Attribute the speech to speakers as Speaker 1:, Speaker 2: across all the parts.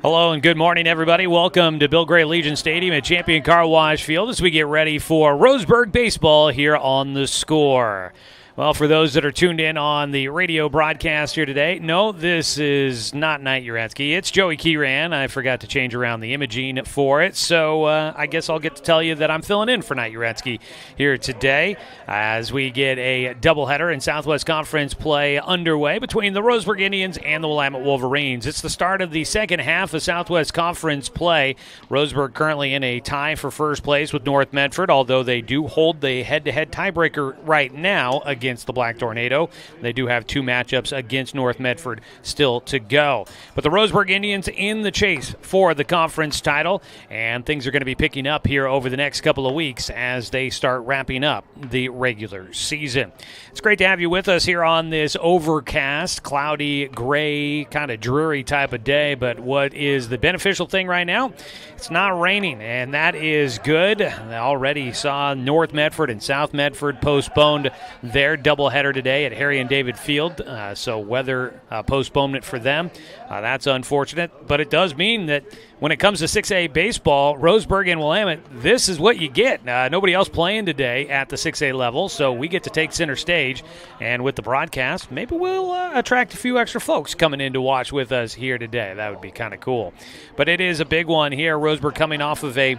Speaker 1: Hello and good morning, everybody. Welcome to Bill Gray Legion Stadium at Champion Car Wash Field as we get ready for Roseburg baseball here on The Score. Well, for those that are tuned in on the radio broadcast here today, no, this is not Knight Uretsky. It's Joey Kieran. I forgot to change around the imaging for it, so I guess I'll get to tell you that I'm filling in for Knight Uretsky here today as we get a doubleheader in Southwest Conference play underway between the Roseburg Indians and the Willamette Wolverines. It's the start of the second half of Southwest Conference play. Roseburg currently in a tie for first place with North Medford, although they do hold the head-to-head tiebreaker right now against the Black Tornado. They do have two matchups against North Medford still to go. But the Roseburg Indians in the chase for the conference title, and things are going to be picking up here over the next couple of weeks as they start wrapping up the regular season. It's great to have you with us here on this overcast, cloudy, gray, kind of dreary type of day, but what is the beneficial thing right now? It's not raining, and that is good. I already saw North Medford and South Medford postponed their doubleheader today at Harry and David Field, so weather postponement for them. That's unfortunate, but it does mean that when it comes to 6A baseball, Roseburg and Willamette, this is what you get. Nobody else playing today at the 6A level, so we get to take center stage, and with the broadcast, maybe we'll attract a few extra folks coming in to watch with us here today. That would be kind of cool. But it is a big one here. Roseburg coming off of a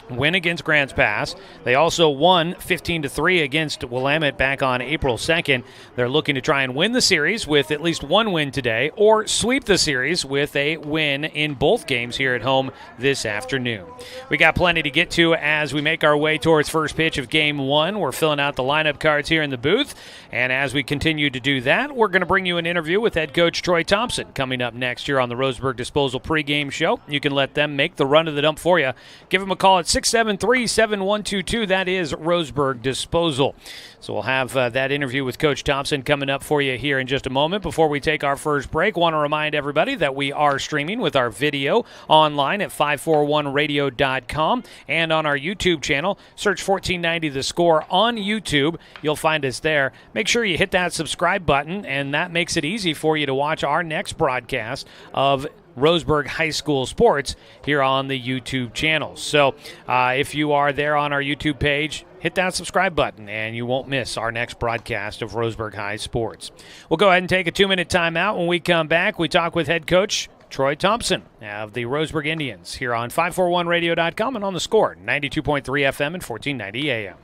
Speaker 1: win against Grants Pass. They also won 15-3 against Willamette back on April 2nd. They're looking to try and win the series with at least one win today or sweep the series with a win in both games here at home this afternoon. We got plenty to get to as we make our way towards first pitch of Game 1. We're filling out the lineup cards here in the booth, and as we continue to do that, we're going to bring you an interview with head coach Troy Thompson coming up next year on the Roseburg Disposal pregame show. You can let them make the run of the dump for you. Give them a call at 673-7122. That is Roseburg Disposal. So we'll have that interview with Coach Thompson coming up for you here in just a moment. Before we take our first break, want to remind everybody that we are streaming with our video online at 541radio.com and on our YouTube channel. Search 1490 The Score on YouTube. You'll find us there. Make sure you hit that subscribe button, and that makes it easy for you to watch our next broadcast of Roseburg High School Sports here on the YouTube channel. So if you are there on our YouTube page, hit that subscribe button and you won't miss our next broadcast of Roseburg High Sports. We'll go ahead and take a 2-minute timeout. When we come back, we talk with head coach Troy Thompson of the Roseburg Indians here on 541radio.com and on The Score, 92.3 FM and 1490 AM.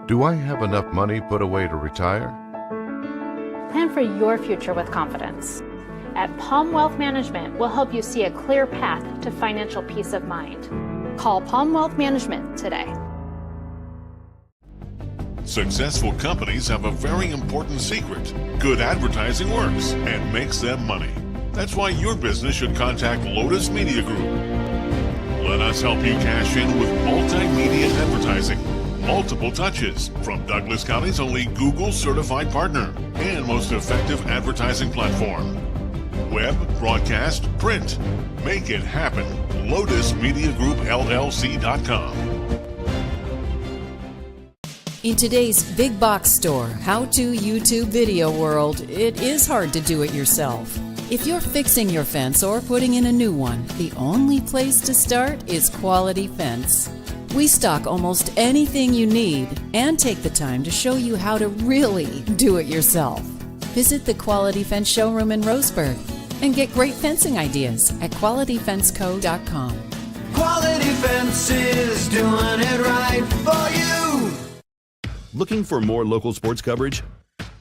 Speaker 2: Do I have enough money put away to retire?
Speaker 3: Plan for your future with confidence. At Palm Wealth Management, we'll help you see a clear path to financial peace of mind. Call Palm Wealth Management today.
Speaker 4: Successful companies have a very important secret. Good advertising works and makes them money. That's why your business should contact Lotus Media Group. Let us help you cash in with multimedia advertising. Multiple touches from Douglas County's only Google certified partner and most effective advertising platform. Web, broadcast, print. Make it happen. LotusMediaGroupLLC.com.
Speaker 5: In today's big box store, how-to YouTube video world, it is hard to do it yourself. If you're fixing your fence or putting in a new one, the only place to start is Quality Fence. We stock almost anything you need and take the time to show you how to really do it yourself. Visit the Quality Fence showroom in Roseburg and get great fencing ideas at QualityFenceCo.com.
Speaker 6: Quality Fences, doing it right for you.
Speaker 7: Looking for more local sports coverage?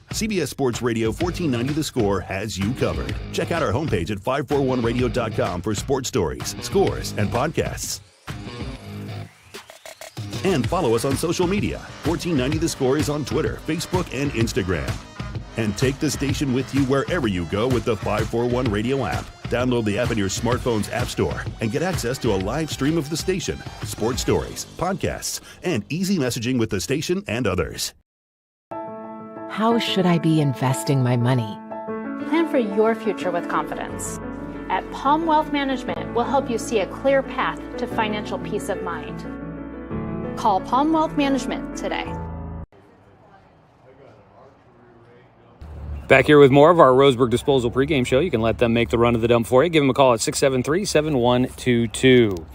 Speaker 7: CBS Sports Radio 1490 The Score has you covered. Check out our homepage at 541radio.com for sports stories, scores, and podcasts. And follow us on social media. 1490 The Score is on Twitter, Facebook, and Instagram. And take the station with you wherever you go with the 541 Radio app. Download the app in your smartphone's app store and get access to a live stream of the station, sports stories, podcasts, and easy messaging with the station and others.
Speaker 8: How should I be investing my money?
Speaker 3: for your future with confidence. At Palm Wealth Management, we'll help you see a clear path to financial peace of mind. Call Palm Wealth Management today.
Speaker 1: Back here with more of our Roseburg Disposal pregame show. You can let them make the run of the dump for you. Give them a call at 673-7122.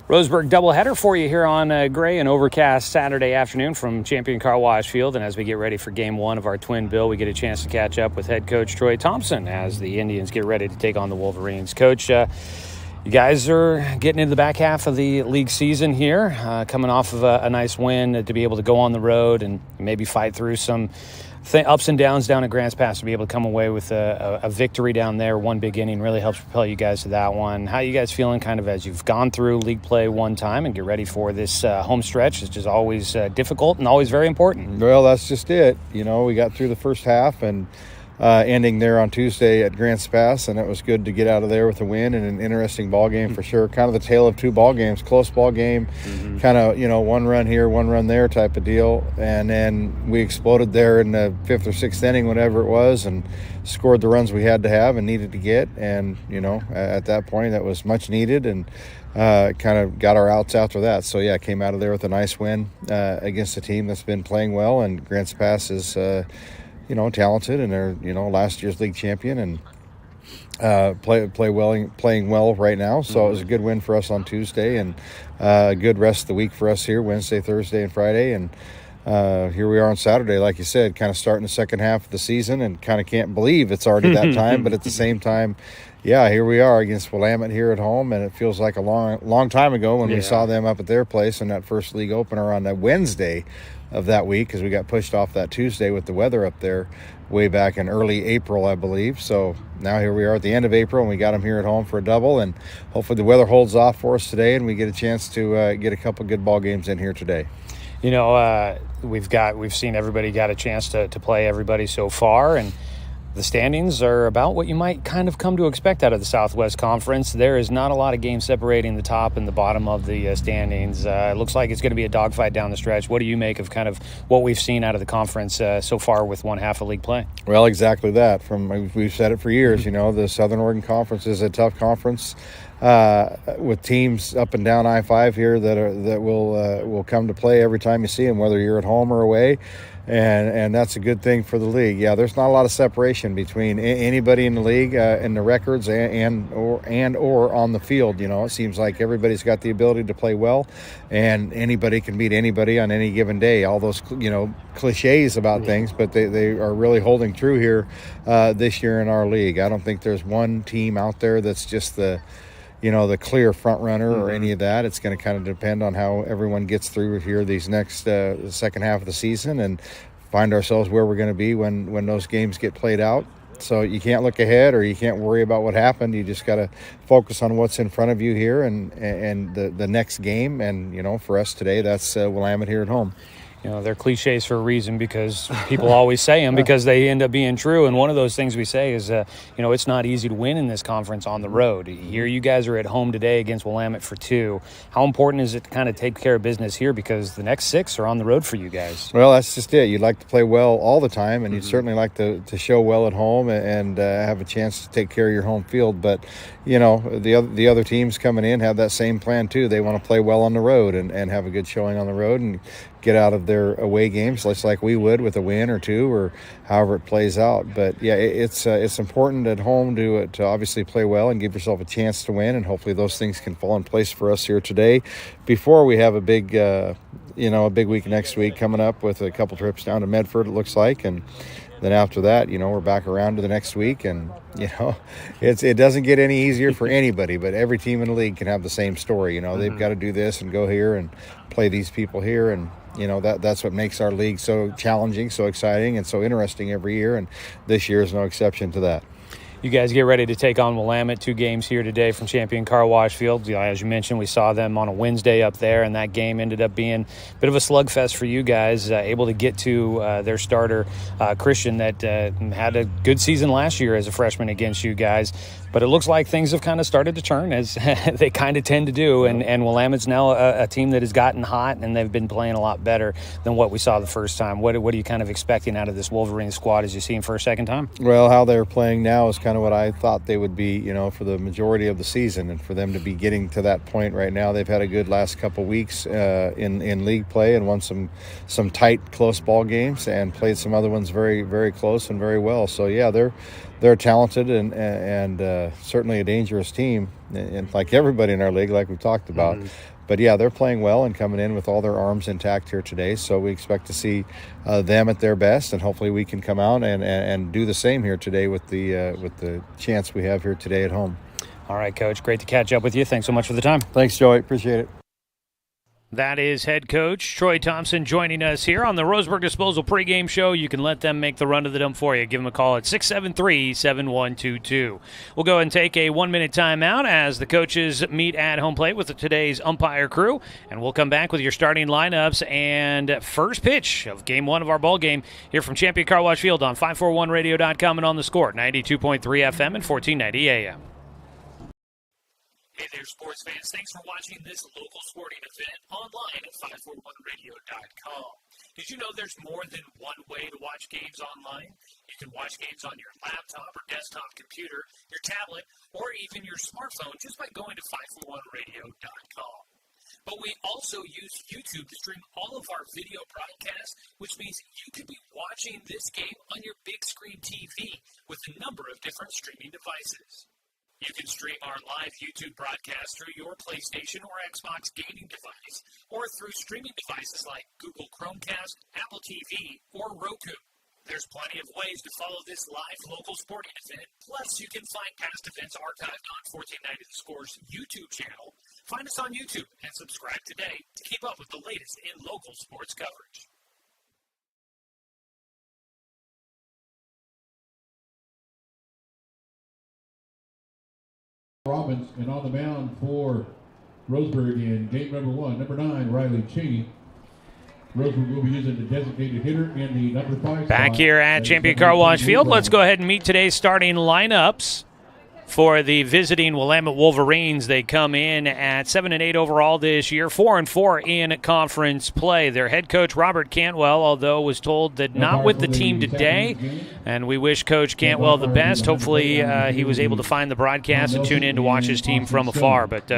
Speaker 1: Roseburg doubleheader for you here on a gray and overcast Saturday afternoon from Champion Car Wash Field. And as we get ready for game one of our twin bill, we get a chance to catch up with head coach Troy Thompson as the Indians get ready to take on the Wolverines. Coach, you guys are getting into the back half of the league season here, coming off of a nice win to be able to go on the road and maybe fight through some ups and downs down at Grants Pass, to be able to come away with a victory down there. One big inning really helps propel you guys to that one. How are you guys feeling kind of as you've gone through league play one time and get ready for this home stretch, which is always difficult and always very important?
Speaker 8: Well, that's just it. You know, we got through the first half and ending there on Tuesday at Grants Pass, and it was good to get out of there with a win and an interesting ball game for sure. Kind of the tale of two ball games, close ball game, kind of, you know, one run here, one run there type of deal. And then we exploded there in the fifth or sixth inning, whatever it was, and scored the runs we had to have and needed to get. And, you know, at that point, that was much needed, and kind of got our outs after that. So, yeah, came out of there with a nice win against a team that's been playing well, and Grants Pass is you know, talented, and they're, you know, last year's league champion, and playing well right now. So it was a good win for us on Tuesday, and a good rest of the week for us here, Wednesday, Thursday, and Friday. And here we are on Saturday, like you said, kind of starting the second half of the season, and kind of can't believe it's already that time. But at the same time, yeah, here we are against Willamette here at home, and it feels like a long time ago when we saw them up at their place in that first league opener on that Wednesday of that week, because we got pushed off that Tuesday with the weather up there way back in early April, I believe. So now here we are at the end of April, and we got them here at home for a double, and hopefully the weather holds off for us today, and we get a chance to get a couple good ball games in here today.
Speaker 1: You know, we've seen everybody got a chance to play everybody so far, and the standings are about what you might kind of come to expect out of the Southwest Conference. There is not a lot of games separating the top and the bottom of the standings. It looks like it's going to be a dogfight down the stretch. What do you make of kind of what we've seen out of the conference so far with one half of league play? Well,
Speaker 8: exactly that. We've said it for years. You know, the Southern Oregon Conference is a tough conference with teams up and down I-5 here that will come to play every time you see them, whether you're at home or away. And that's a good thing for the league. Yeah, there's not a lot of separation between anybody in the league in the records and or on the field. You know, it seems like everybody's got the ability to play well, and anybody can beat anybody on any given day. All those, you know, cliches about things, but they are really holding true here this year in our league. I don't think there's one team out there that's just the clear front runner or any of that. It's going to kind of depend on how everyone gets through here these next second half of the season, and find ourselves where we're going to be when those games get played out. So you can't look ahead, or you can't worry about what happened. You just got to focus on what's in front of you here and the next game. And, you know, for us today, that's Willamette here at home.
Speaker 1: You know, they're cliches for a reason, because people always say them because they end up being true. And one of those things we say is, you know, it's not easy to win in this conference on the road. Here you guys are at home today against Willamette for 2. How important is it to kind of take care of business here, because the next 6 are on the road for you guys?
Speaker 8: Well, that's just it. You'd like to play well all the time, and you'd certainly like to show well at home and have a chance to take care of your home field. But, you know, the other teams coming in have that same plan too. They want to play well on the road and have a good showing on the road and get out of their away games, just like we would with a win or 2, or however it plays out. But yeah, it's important at home to obviously play well and give yourself a chance to win, and hopefully those things can fall in place for us here today before we have a big week next week coming up with a couple trips down to Medford, it looks like. And then after that, you know, we're back around to the next week, and, you know, it doesn't get any easier for anybody, but every team in the league can have the same story. You know, they've got to do this and go here and play these people here, and, you know, that's what makes our league so challenging, so exciting, and so interesting every year, and this year is no exception to that.
Speaker 1: You guys get ready to take on Willamette, 2 games here today from Champion Car Wash Field. You know, as you mentioned, we saw them on a Wednesday up there, and that game ended up being a bit of a slugfest for you guys, able to get to their starter, Christian, that had a good season last year as a freshman against you guys. But it looks like things have kind of started to turn, as they kind of tend to do. And Willamette's now a team that has gotten hot, and they've been playing a lot better than what we saw the first time. What are you kind of expecting out of this Wolverines squad as you see them for a second time?
Speaker 8: Well, how they're playing now is kind of what I thought they would be, for the majority of the season. And for them to be getting to that point right now, they've had a good last couple weeks in league play and won some tight, close ball games and played some other ones very, very close and very well. So, yeah, they're talented and certainly a dangerous team, and like everybody in our league, like we've talked about. But, yeah, they're playing well and coming in with all their arms intact here today. So we expect to see them at their best, and hopefully we can come out and do the same here today with the chance we have here today at home.
Speaker 1: All right, Coach, great to catch up with you. Thanks so much for the time.
Speaker 8: Thanks, Joey. Appreciate it.
Speaker 1: That is head coach Troy Thompson joining us here on the Roseburg Disposal pregame show. You can let them make the run to the dump for you. Give them a call at 673-7122. We'll go ahead and take a 1-minute timeout as the coaches meet at home plate with today's umpire crew, and we'll come back with your starting lineups and first pitch of game one of our ball game here from Champion Car Wash Field on 541radio.com and on the score, 92.3 FM and 1490 AM. Hey there, sports fans. Thanks for watching this local sporting event online at 541radio.com. Did you know there's more than one way to watch games online? You can watch games on your laptop or desktop computer, your tablet, or even your smartphone just by going to 541radio.com. But we also use YouTube to stream all of our video broadcasts, which means you could be watching this game on your big screen TV with a number of different streaming devices. You can stream our live YouTube broadcast through your PlayStation or Xbox gaming device, or through streaming devices like Google Chromecast, Apple TV, or Roku. There's plenty of ways to follow this live local sporting event. Plus, you can find past events archived on 1490 The Score's YouTube channel. Find us on YouTube and subscribe today to keep up with the latest in local sports coverage.
Speaker 9: Robbins, and on the mound for Roseburg in game number 1, number 9, Riley Cheney. Roseburg will be using the designated hitter in the number 5
Speaker 1: Back
Speaker 9: spot.
Speaker 1: here at Champion Car Wash Field, let's go ahead and meet today's starting lineups. For the visiting Willamette Wolverines, they come in at 7-8 overall this year, 4-4 in conference play. Their head coach, Robert Cantwell, although was told that not with the team today, and we wish Coach Cantwell the best. Hopefully he was able to find the broadcast and tune in to watch his team from afar. But,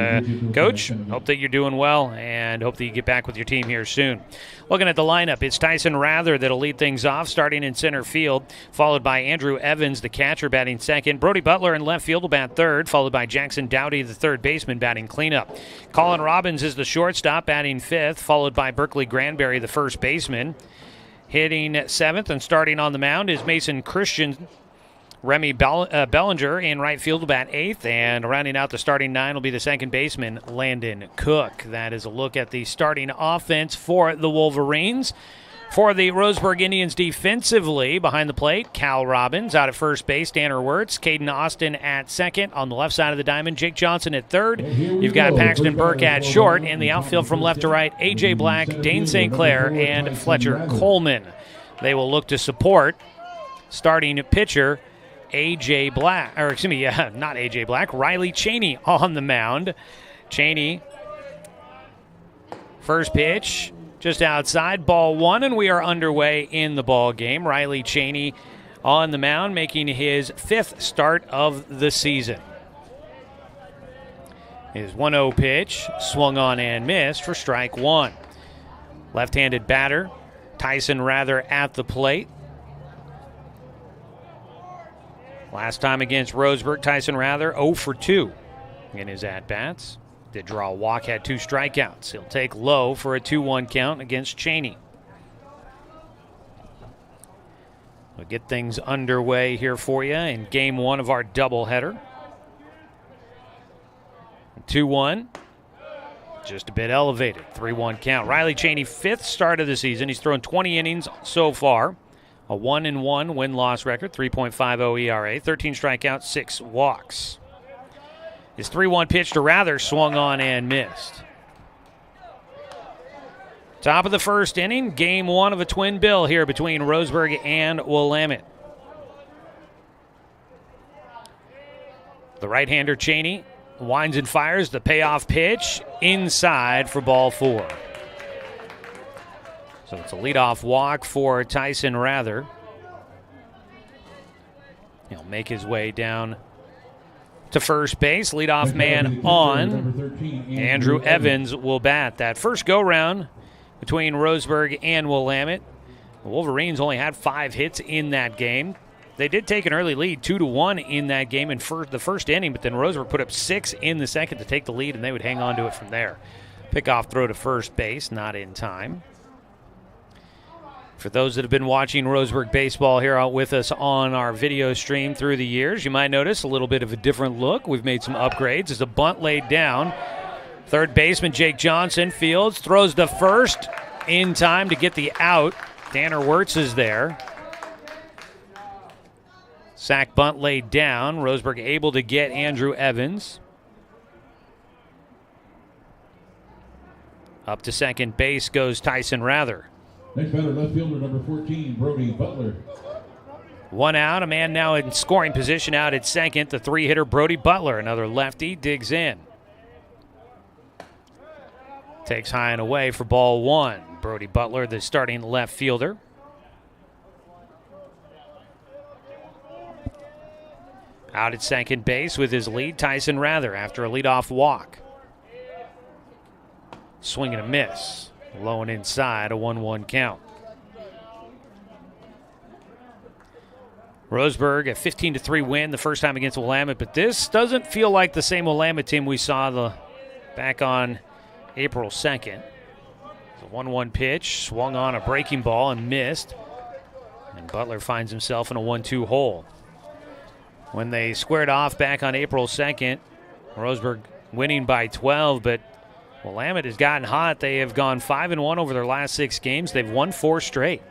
Speaker 1: Coach, hope that you're doing well and hope that you get back with your team here soon. Looking at the lineup, it's Tyson Rather that'll lead things off, starting in center field, followed by Andrew Evans, the catcher, batting second. Brody Butler in left field will bat third, followed by Jackson Dowdy, the third baseman, batting cleanup. Colin Robbins is the shortstop, batting fifth, followed by Berkeley Granberry, the first baseman. Hitting seventh and starting on the mound is Mason Christian. Remy Bellinger in right field will bat eighth, and rounding out the starting nine will be the second baseman, Landon Cook. That is a look at the starting offense for the Wolverines. For the Roseburg Indians defensively, behind the plate, Cal Robbins. Out at first base, Danner Wirtz. Caden Austin at second. On the left side of the diamond, Jake Johnson at third. You've got Paxton Burke at short. In the outfield from left to right, A.J. Black, Dane St. Clair, and Fletcher Coleman. They will look to support starting pitcher A.J. Black, or excuse me, not A.J. Black, Riley Cheney on the mound. Cheney, first pitch, just outside, ball one, and we are underway in the ball game. Riley Cheney on the mound, making his fifth start of the season. His 1-0 pitch, swung on and missed for strike one. Left-handed batter, Tyson Rather at the plate. Last time against Roseburg, Tyson Rather 0 for 2 in his at-bats. Did draw a walk, had 2 strikeouts. He'll take low for a 2-1 count against Cheney. We'll get things underway here for you in game one of our doubleheader. 2-1, just a bit elevated, 3-1 count. Riley Cheney, fifth start of the season. He's thrown 20 innings so far. A 1-1 win-loss record, 3.50 ERA, 13 strikeouts, 6 walks. His 3-1 pitch to Rather swung on and missed. Top of the first inning, game one of a twin bill here between Roseburg and Willamette. The right-hander Cheney winds and fires the payoff pitch inside for ball 4. So it's a leadoff walk for Tyson Rather. He'll make his way down to first base. Leadoff man on. Andrew Evans will bat. That first go-round between Roseburg and Willamette. The Wolverines only had 5 hits in that game. They did take an early lead, 2-1 in that game in the first inning, but then Roseburg put up 6 in the second to take the lead, and they would hang on to it from there. Pickoff throw to first base, not in time. For those that have been watching Roseburg baseball here out with us on our video stream through the years, you might notice a little bit of a different look. We've made some upgrades. As a bunt laid down, third baseman Jake Johnson fields, throws the first in time to get the out. Tanner Wirtz is there. Sack bunt laid down. Roseburg able to get Andrew Evans. Up to second base goes Tyson Rather.
Speaker 9: Next batter, left fielder number 14, Brody Butler.
Speaker 1: 1 out, a man now in scoring position out at second. The 3-hitter Brody Butler, another lefty, digs in. Takes high and away for ball 1. Brody Butler, the starting left fielder. Out at second base with his lead, Tyson Rather, after a leadoff walk. Swing and a miss. Low and inside, a 1-1 count. Roseburg, a 15-3 win the first time against Willamette, but this doesn't feel like the same Willamette team we saw back on April 2nd. It's a 1-1 pitch, swung on a breaking ball and missed. And Butler finds himself in a 1-2 hole. When they squared off back on April 2nd, Roseburg winning by 12, but Willamette has gotten hot. They have gone 5-1 over their last 6 games. They've won 4 straight.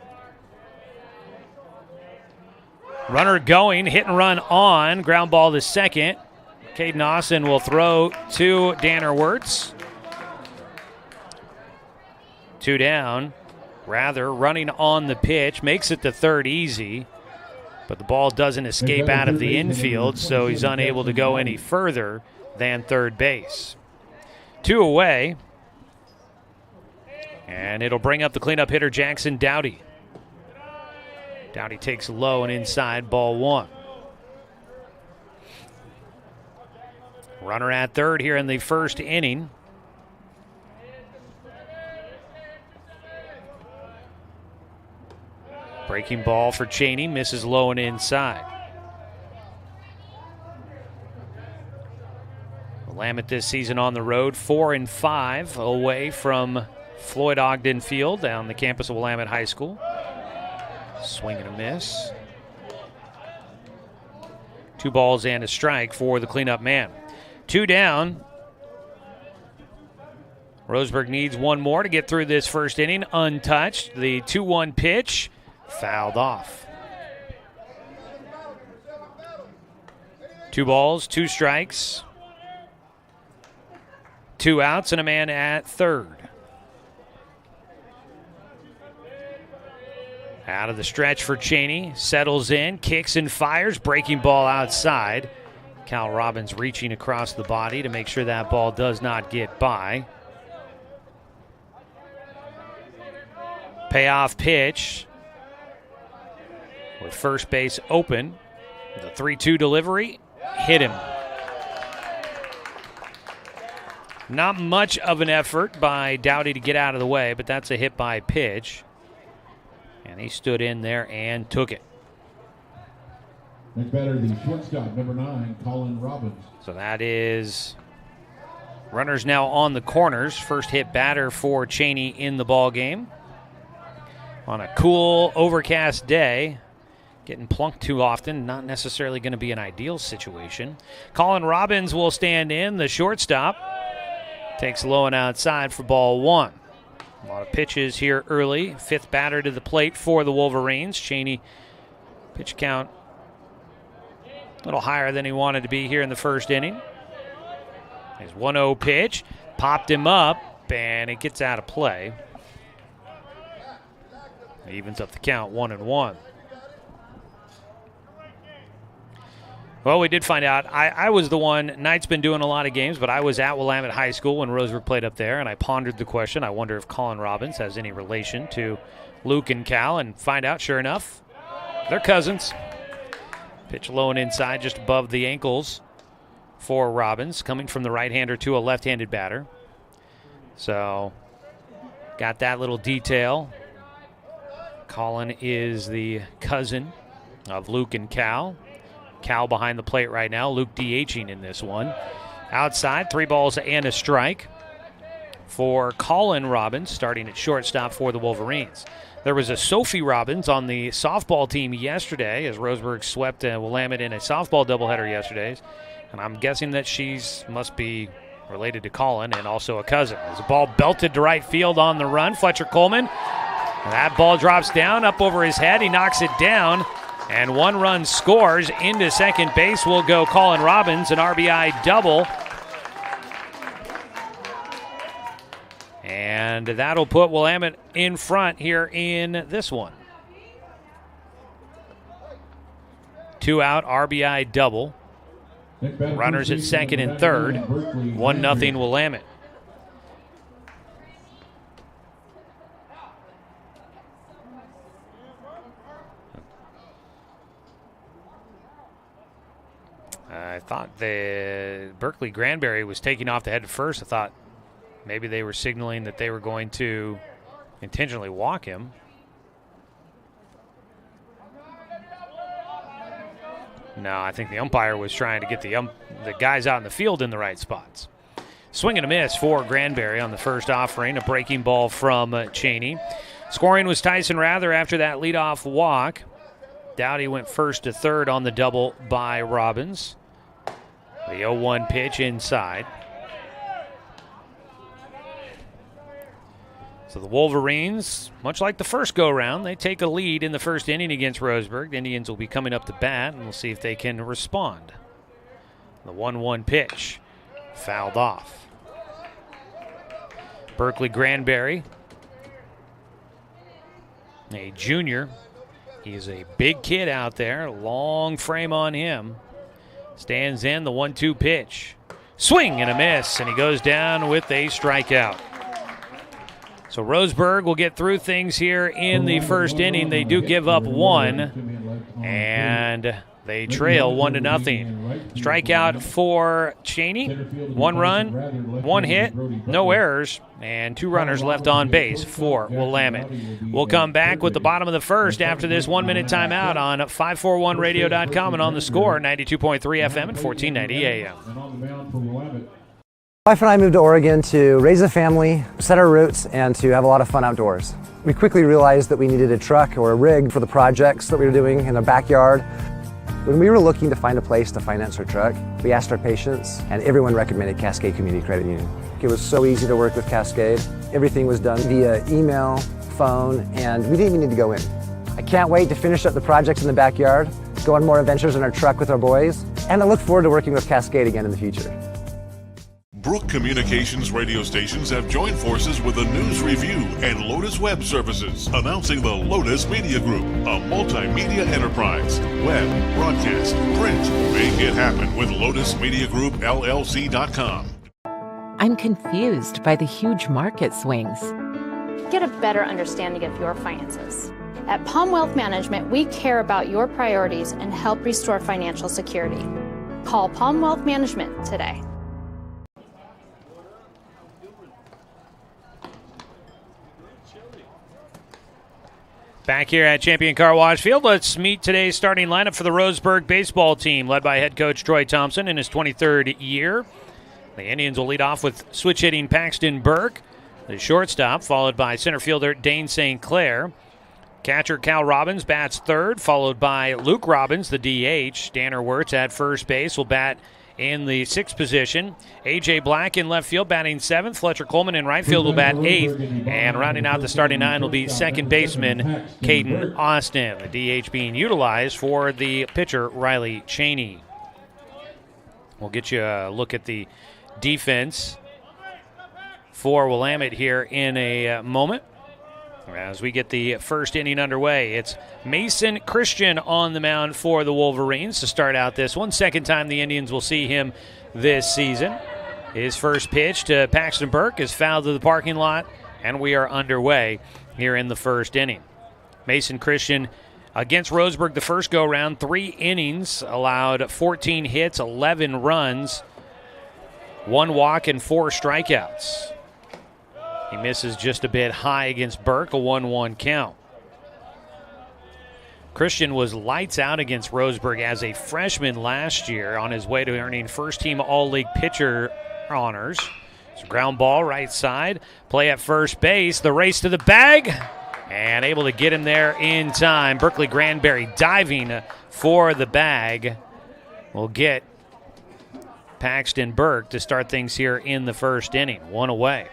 Speaker 1: Runner going, hit and run on, ground ball to second. Caden Austin will throw to Tanner Wirtz. 2 down. Rather running on the pitch, makes it to third easy. But the ball doesn't escape out of the infield, so he's unable to go any further than third base. 2 away. And it'll bring up the cleanup hitter, Jackson Dowdy. Dowdy takes low and inside, ball 1. Runner at third here in the first inning. Breaking ball for Cheney, misses low and inside. Willamette this season on the road, 4-5 away from Floyd Ogden Field down the campus of Willamette High School. Swing and a miss. 2 balls and a strike for the cleanup man. 2 down. Roseburg needs 1 more to get through this first inning untouched. The 2-1 pitch fouled off. 2 balls, 2 strikes. 2 outs and a man at third. Out of the stretch for Cheney, settles in, kicks and fires, breaking ball outside. Cal Robbins reaching across the body to make sure that ball does not get by. Payoff pitch with first base open. The 3-2 delivery hit him. Not much of an effort by Dowdy to get out of the way, but that's a hit by pitch. And he stood in there and took it.
Speaker 9: Next batter, the shortstop, number 9, Colin Robbins.
Speaker 1: So that is runners now on the corners. First hit batter for Cheney in the ball game. On a cool, overcast day. Getting plunked too often, not necessarily going to be an ideal situation. Colin Robbins will stand in, the shortstop. Takes low and outside for ball 1. A lot of pitches here early. 5th batter to the plate for the Wolverines. Cheney, pitch count a little higher than he wanted to be here in the first inning. His 1-0 pitch, popped him up, and it gets out of play. Evens up the count, 1-1. Well, we did find out. I was the one. Knight's been doing a lot of games, but I was at Willamette High School when Roseburg played up there, and I pondered the question. I wonder if Colin Robbins has any relation to Luke and Cal, and find out, sure enough, they're cousins. Pitch low and inside, just above the ankles for Robbins, coming from the right-hander to a left-handed batter. So, got that little detail. Colin is the cousin of Luke and Cal. Cal behind the plate right now. Luke DHing in this one. Outside, 3 balls and a strike for Colin Robbins, starting at shortstop for the Wolverines. There was a Sophie Robbins on the softball team yesterday, as Roseburg swept Willamette in a softball doubleheader yesterday. And I'm guessing that must be related to Colin and also a cousin. As a ball belted to right field on the run, Fletcher Coleman. And that ball drops down, up over his head. He knocks it down. And 1 run scores. Into second base will go Colin Robbins, an RBI double. And that'll put Willamette in front here in this one. 2 out, RBI double. Runners at second and third. 1-0 Willamette. I thought the Berkeley Granberry was taking off the head at first. I thought maybe they were signaling that they were going to intentionally walk him. No, I think the umpire was trying to get the guys out in the field in the right spots. Swing and a miss for Granberry on the first offering. A breaking ball from Cheney. Scoring was Tyson Rather after that leadoff walk. Dowdy went first to third on the double by Robbins. The 0-1 pitch inside. So the Wolverines, much like the first go-round, they take a lead in the first inning against Roseburg. The Indians will be coming up to bat, and we'll see if they can respond. The 1-1 pitch fouled off. Berkeley Granberry, a junior. He's a big kid out there, long frame on him. Stands in the 1-2 pitch. Swing and a miss, and he goes down with a strikeout. So Roseburg will get through things here in the first inning. They do give up 1, and they trail 1-0. Strikeout for Cheney. 1 run, 1 hit, no errors, and 2 runners left on base for Willamette. We'll come back with the bottom of the first after this 1-minute timeout on 541radio.com and on the score, 92.3 FM and 1490 AM.
Speaker 10: My wife and I moved to Oregon to raise a family, set our roots, and to have a lot of fun outdoors. We quickly realized that we needed a truck or a rig for the projects that we were doing in our backyard. When we were looking to find a place to finance our truck, we asked our patients, and everyone recommended Cascade Community Credit Union. It was so easy to work with Cascade. Everything was done via email, phone, and we didn't even need to go in. I can't wait to finish up the projects in the backyard, go on more adventures in our truck with our boys, and I look forward to working with Cascade again in the future.
Speaker 4: Brook Communications radio stations have joined forces with the News Review and Lotus Web Services, announcing the Lotus Media Group, a multimedia enterprise. Web, broadcast, print. Make it happen with LotusMediaGroupLLC.com.
Speaker 11: I'm confused by the huge market swings.
Speaker 3: Get a better understanding of your finances. At Palm Wealth Management, we care about your priorities and help restore financial security. Call Palm Wealth Management today.
Speaker 1: Back here at Champion Car Wash Field, let's meet today's starting lineup for the Roseburg baseball team, led by head coach Troy Thompson in his 23rd year. The Indians will lead off with switch-hitting Paxton Burke, the shortstop, followed by center fielder Dane St. Clair. Catcher Cal Robbins bats third, followed by Luke Robbins, the DH. Danner Wirtz at first base will bat in the 6th position. A.J. Black in left field batting 7th. Fletcher Coleman in right field will bat 8th. And rounding out the starting 9 will be second baseman Caden Austin. The DH being utilized for the pitcher Riley Cheney. We'll get you a look at the defense for Willamette here in a moment. As we get the first inning underway, it's Mason Christian on the mound for the Wolverines to start out this one. Second time the Indians will see him this season. His first pitch to Paxton Burke is fouled to the parking lot, and we are underway here in the first inning. Mason Christian against Roseburg the first go-round, 3 innings, allowed 14 hits, 11 runs, 1 walk, and 4 strikeouts. He misses just a bit high against Burke, a 1-1 count. Christian was lights out against Roseburg as a freshman last year on his way to earning first-team All-League pitcher honors. It's a ground ball right side, play at first base, the race to the bag, and able to get him there in time. Berkeley Granberry diving for the bag will get Paxton Burke to start things here in the first inning. 1 away.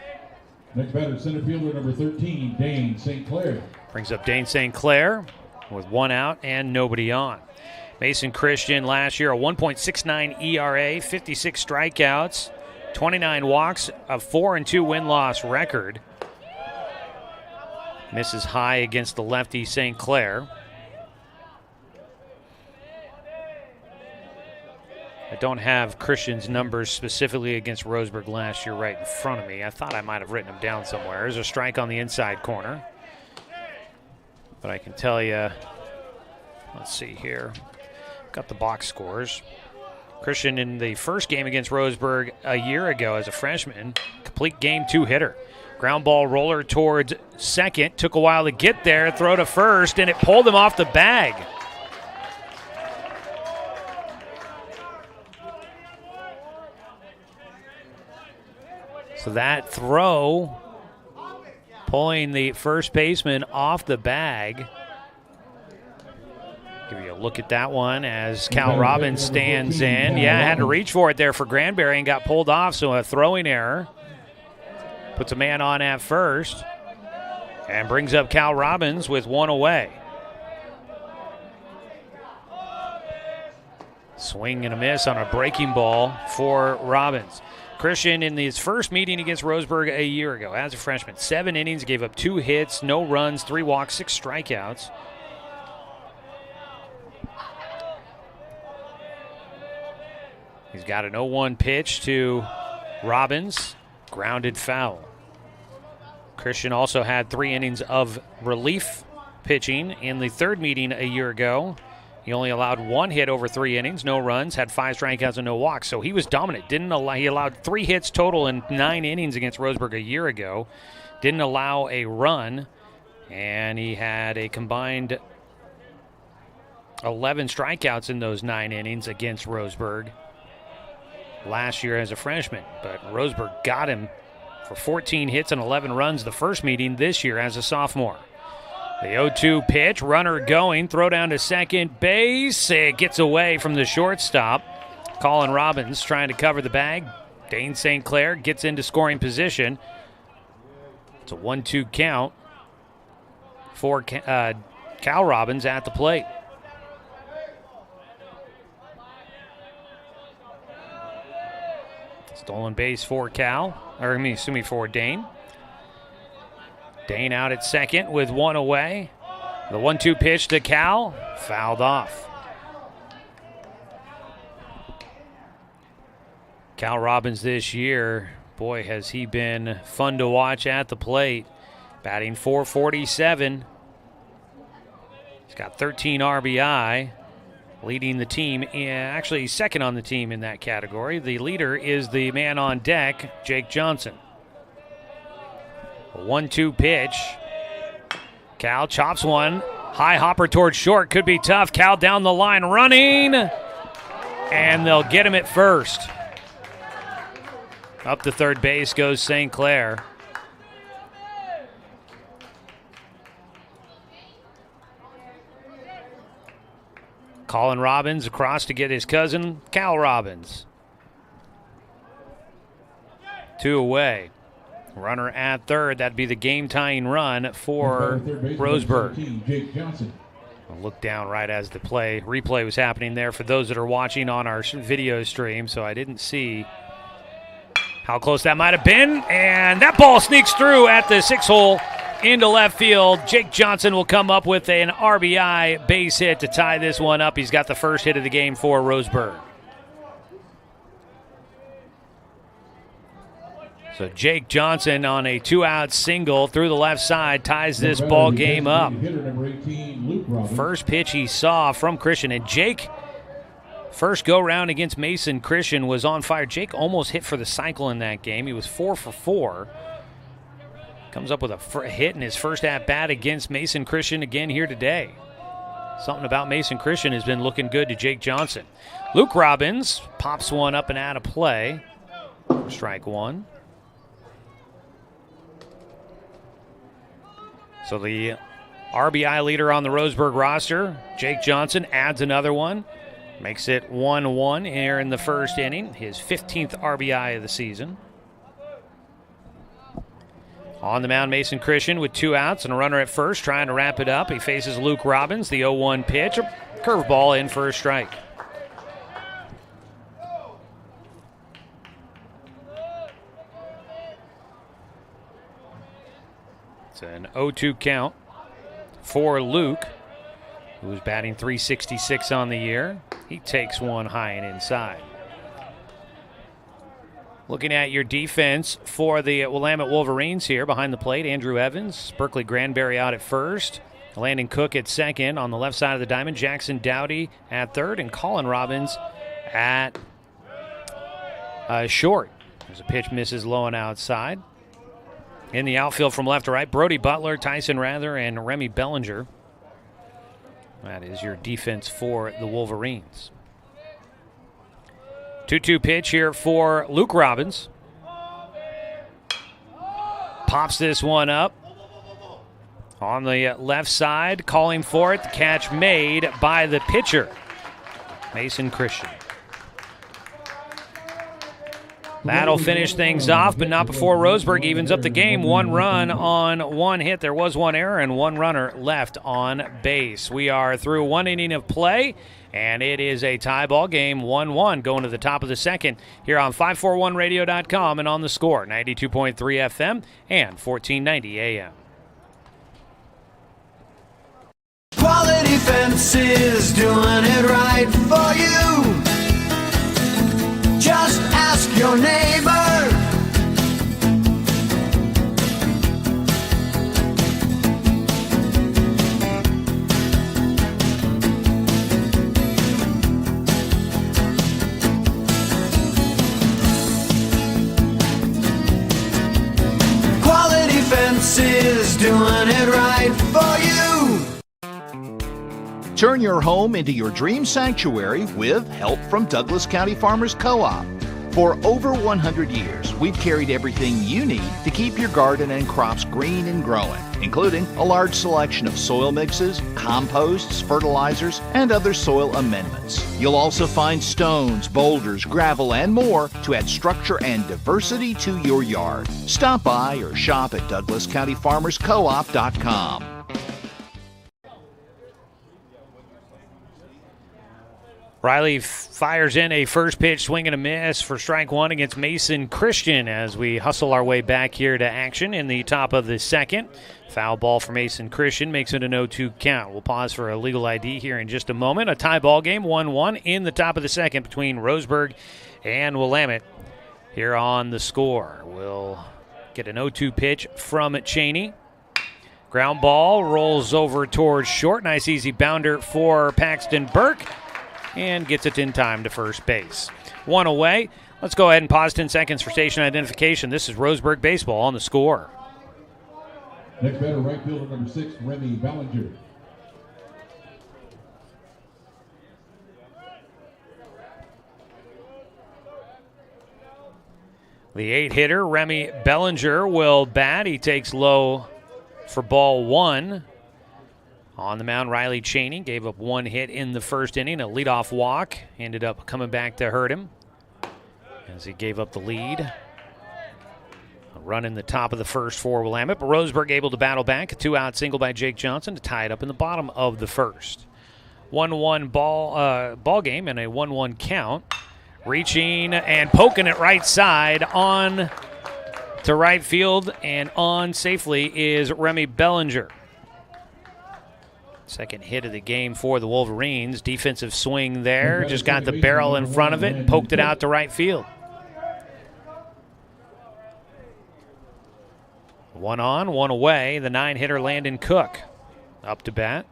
Speaker 9: Next batter, center fielder number 13, Dane St. Clair.
Speaker 1: Brings up Dane St. Clair with 1 out and nobody on. Mason Christian last year, a 1.69 ERA, 56 strikeouts, 29 walks, a 4-2 win-loss record. Misses high against the lefty St. Clair. I don't have Christian's numbers specifically against Roseburg last year right in front of me. I thought I might have written them down somewhere. There's a strike on the inside corner. But I can tell you, let's see here. Got the box scores. Christian in the first game against Roseburg a year ago as a freshman, complete game 2-hitter. Ground ball roller towards second. Took a while to get there, throw to first, and it pulled him off the bag. So that throw, pulling the first baseman off the bag. Give you a look at that one as Cal Robbins stands in. Yeah, had to reach for it there for Granberry and got pulled off, so a throwing error. Puts a man on at first and brings up Cal Robbins with 1 away. Swing and a miss on a breaking ball for Robbins. Christian in his first meeting against Roseburg a year ago as a freshman, 7 innings, gave up 2 hits, no runs, 3 walks, 6 strikeouts. He's got an 0-1 pitch to Robbins. Grounded foul. Christian also had 3 innings of relief pitching in the third meeting a year ago. He only allowed 1 hit over 3 innings, no runs, had 5 strikeouts and no walks. So he was dominant. He allowed 3 hits total in 9 innings against Roseburg a year ago. Didn't allow a run, and he had a combined 11 strikeouts in those 9 innings against Roseburg last year as a freshman, but Roseburg got him for 14 hits and 11 runs the first meeting this year as a sophomore. The 0-2 pitch, runner going, throw down to second base. It gets away from the shortstop. Colin Robbins trying to cover the bag. Dane St. Clair gets into scoring position. It's a 1-2 count for Cal Robbins at the plate. Stolen base for for Dane. Dane out at second with 1 away. The 1-2 pitch to Cal, fouled off. Cal Robbins this year, boy, has he been fun to watch at the plate. Batting .447. He's got 13 RBI. Leading the team, actually second on the team in that category. The leader is the man on deck, Jake Johnson. A 1-2 pitch. Cal chops one. High hopper towards short. Could be tough. Cal down the line running. And they'll get him at first. Up to third base goes St. Clair. Colin Robbins across to get his cousin, Cal Robbins. 2 away. Runner at third. That'd be the game-tying run for Roseburg.
Speaker 9: Jake Johnson.
Speaker 1: I'll look down right as the replay was happening there for those that are watching on our video stream, so I didn't see how close that might have been. And that ball sneaks through at the 6 hole into left field. Jake Johnson will come up with an RBI base hit to tie this one up. He's got the first hit of the game for Roseburg. So Jake Johnson on a 2-out single through the left side ties this ball game up. First pitch he saw from Christian, and Jake, first go-round against Mason Christian, was on fire. Jake almost hit for the cycle in that game. He was 4 for 4. Comes up with a hit in his first at-bat against Mason Christian again here today. Something about Mason Christian has been looking good to Jake Johnson. Luke Robbins pops one up and out of play. Strike one. So the RBI leader on the Roseburg roster, Jake Johnson, adds another one. Makes it 1-1 here in the first inning. His 15th RBI of the season. On the mound, Mason Christian with 2 outs and a runner at first, trying to wrap it up. He faces Luke Robbins, the 0-1 pitch. A curveball in for a strike. It's an 0-2 count for Luke, who's batting .366 on the year. He takes one high and inside. Looking at your defense for the Willamette Wolverines here behind the plate, Andrew Evans, Berkeley Granberry out at first, Landon Cook at second. On the left side of the diamond, Jackson Dowdy at third, and Colin Robbins at short. There's a pitch misses low and outside. In the outfield from left to right, Brody Butler, Tyson Rather, and Remy Bellinger. That is your defense for the Wolverines. 2-2 pitch here for Luke Robbins. Pops this one up. On the left side, calling for it. The catch made by the pitcher, Mason Christian. That'll finish things off, but not before Roseburg evens up the game. 1 run on 1 hit. There was 1 error and 1 runner left on base. We are through 1 inning of play, and it is a tie ball game, 1-1, going to the top of the second here on 541radio.com and on the Score, 92.3 FM and 1490 AM.
Speaker 6: Quality Fences, doing it right for you. Just ask your neighbor. Quality Fences, doing it right for you.
Speaker 12: Turn your home into your dream sanctuary with help from Douglas County Farmers Co-op. For over 100 years, we've carried everything you need to keep your garden and crops green and growing, including a large selection of soil mixes, composts, fertilizers, and other soil amendments. You'll also find stones, boulders, gravel, and more to add structure and diversity to your yard. Stop by or shop at DouglasCountyFarmersCoop.com.
Speaker 1: Riley fires in a first pitch swing and a miss for strike one against Mason Christian as we hustle our way back here to action in the top of the second. Foul ball for Mason Christian makes it an 0-2 count. We'll pause for a legal ID here in just a moment. A tie ball game, 1-1 in the top of the second between Roseburg and Willamette here on the Score. We'll get an 0-2 pitch from Cheney. Ground ball rolls over towards short. Nice easy bounder for Paxton Burke, and gets it in time to first base. 1 away. Let's go ahead and pause 10 seconds for station identification. This is Roseburg Baseball on the Score.
Speaker 9: Next batter, right fielder number 6, Remy Bellinger.
Speaker 1: The 8-hitter, Remy Bellinger, will bat. He takes low for ball 1. On the mound, Riley Cheney gave up 1 hit in the first inning, a leadoff walk. Ended up coming back to hurt him as he gave up the lead. A run in the top of the first for Willamette, but Roseburg able to battle back. A 2-out single by Jake Johnson to tie it up in the bottom of the first. 1-1 ball game and a 1-1 count. Reaching and poking it right side on to right field, and on safely is Remy Bellinger. Second hit of the game for the Wolverines. Defensive swing there. Just got the barrel in front of it and poked it out to right field. One on, one away. The 9-hitter Landon Cook up to bat.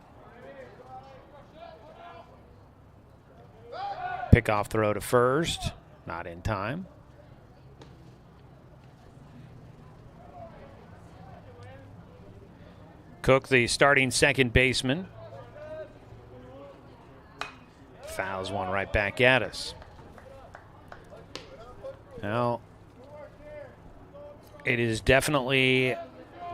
Speaker 1: Pickoff throw to first. Not in time. Cook, the starting second baseman, fouls one right back at us. Now, it is definitely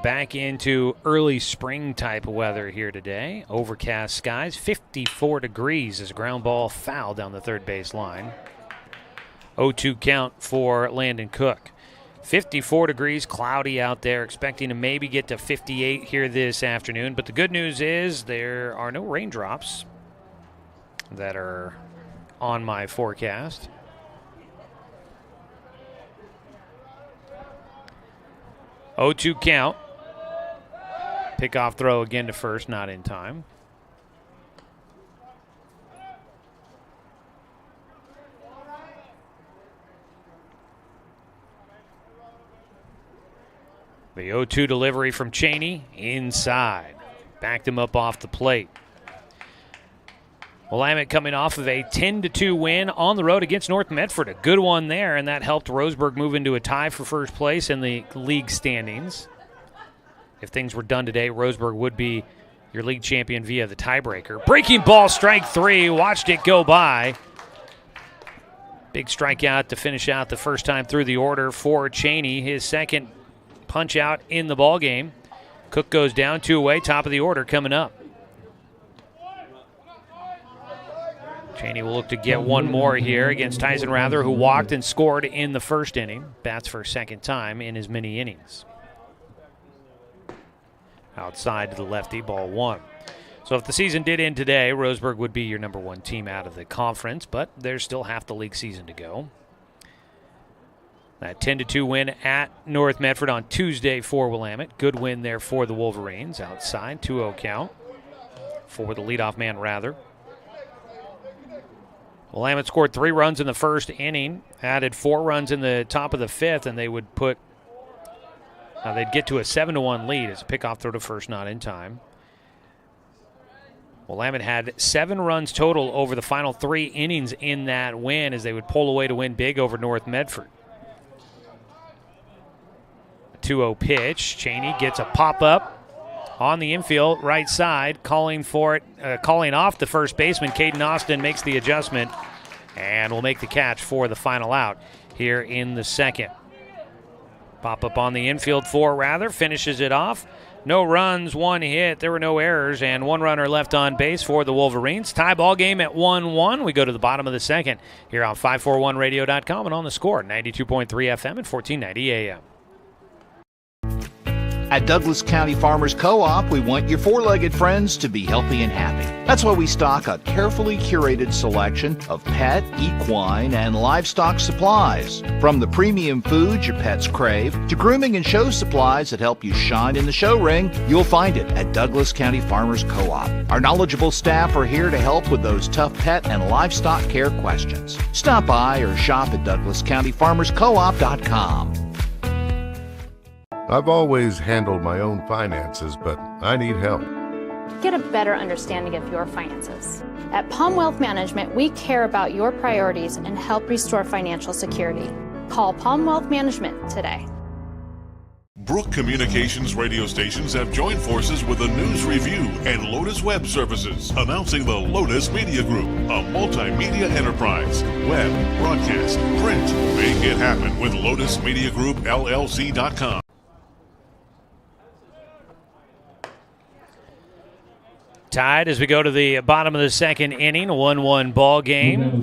Speaker 1: back into early spring type of weather here today. Overcast skies, 54 degrees as a ground ball foul down the third base line. 0-2 count for Landon Cook. 54 degrees, cloudy out there, expecting to maybe get to 58 here this afternoon. But the good news is there are no raindrops that are on my forecast. Oh, 2 count. Pickoff throw again to first, not in time. The 0-2 delivery from Cheney inside. Backed him up off the plate. Willamette coming off of a 10-2 win on the road against North Medford. A good one there, and that helped Roseburg move into a tie for first place in the league standings. If things were done today, Roseburg would be your league champion via the tiebreaker. Breaking ball, strike 3. Watched it go by. Big strikeout to finish out the first time through the order for Cheney. His second punch out in the ball game. Cook goes down, 2 away, top of the order coming up. Cheney will look to get one more here against Tyson Rather, who walked and scored in the first inning. Bats for a second time in his mini innings. Outside to the lefty, ball 1. So if the season did end today, Roseburg would be your number 1 team out of the conference, but there's still half the league season to go. That 10-2 win at North Medford on Tuesday for Willamette. Good win there for the Wolverines. Outside, 2-0 count for the leadoff man Rather. Willamette scored 3 runs in the first inning, added 4 runs in the top of the 5th, and they would put, they'd get to a 7-1 lead as a pickoff throw to first, not in time. Willamette had 7 runs total over the final 3 innings in that win as they would pull away to win big over North Medford. 2-0 pitch. Cheney gets a pop-up on the infield right side, calling for it, calling off the first baseman. Caden Austin makes the adjustment and will make the catch for the final out here in the second. Pop-up on the infield for Rather, finishes it off. No runs, 1 hit. There were no errors, and 1 runner left on base for the Wolverines. Tie ball game at 1-1. We go to the bottom of the second here on 541radio.com and on the Score, 92.3 FM and 1490 AM.
Speaker 12: At Douglas County Farmers Co-op, we want your four-legged friends to be healthy and happy. That's why we stock a carefully curated selection of pet, equine, and livestock supplies. From the premium foods your pets crave to grooming and show supplies that help you shine in the show ring, you'll find it at Douglas County Farmers Co-op. Our knowledgeable staff are here to help with those tough pet and livestock care questions. Stop by or shop at DouglasCountyFarmersCoop.com.
Speaker 2: I've always handled my own finances, but I need help.
Speaker 3: Get a better understanding of your finances. At Palm Wealth Management, we care about your priorities and help restore financial security. Call Palm Wealth Management today.
Speaker 4: Brook Communications radio stations have joined forces with the News Review and Lotus Web Services, announcing the Lotus Media Group, a multimedia enterprise. Web, broadcast, print. Make it happen with Lotus Media Group, LLC.com.
Speaker 1: Tied as we go to the bottom of the second inning, a 1-1 ball game.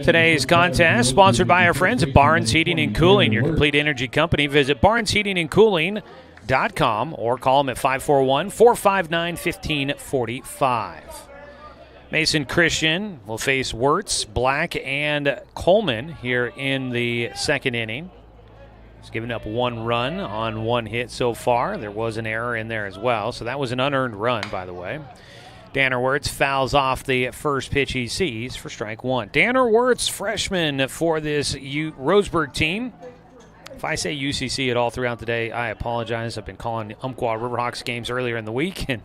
Speaker 1: Today's contest sponsored by our friends at Barnes Heating and Cooling, your complete energy company. Visit barnesheatingandcooling.com or call them at 541-459-1545. Mason Christian will face Wirtz, Black, and Coleman here in the second inning. He's given up 1 run on 1 hit so far. There was an error in there as well, so that was an unearned run, by the way. Danner Wirtz fouls off the first pitch he sees for strike 1. Danner Wirtz, freshman for this Roseburg team. If I say UCC at all throughout the day, I apologize. I've been calling Umpqua Riverhawks games earlier in the week, and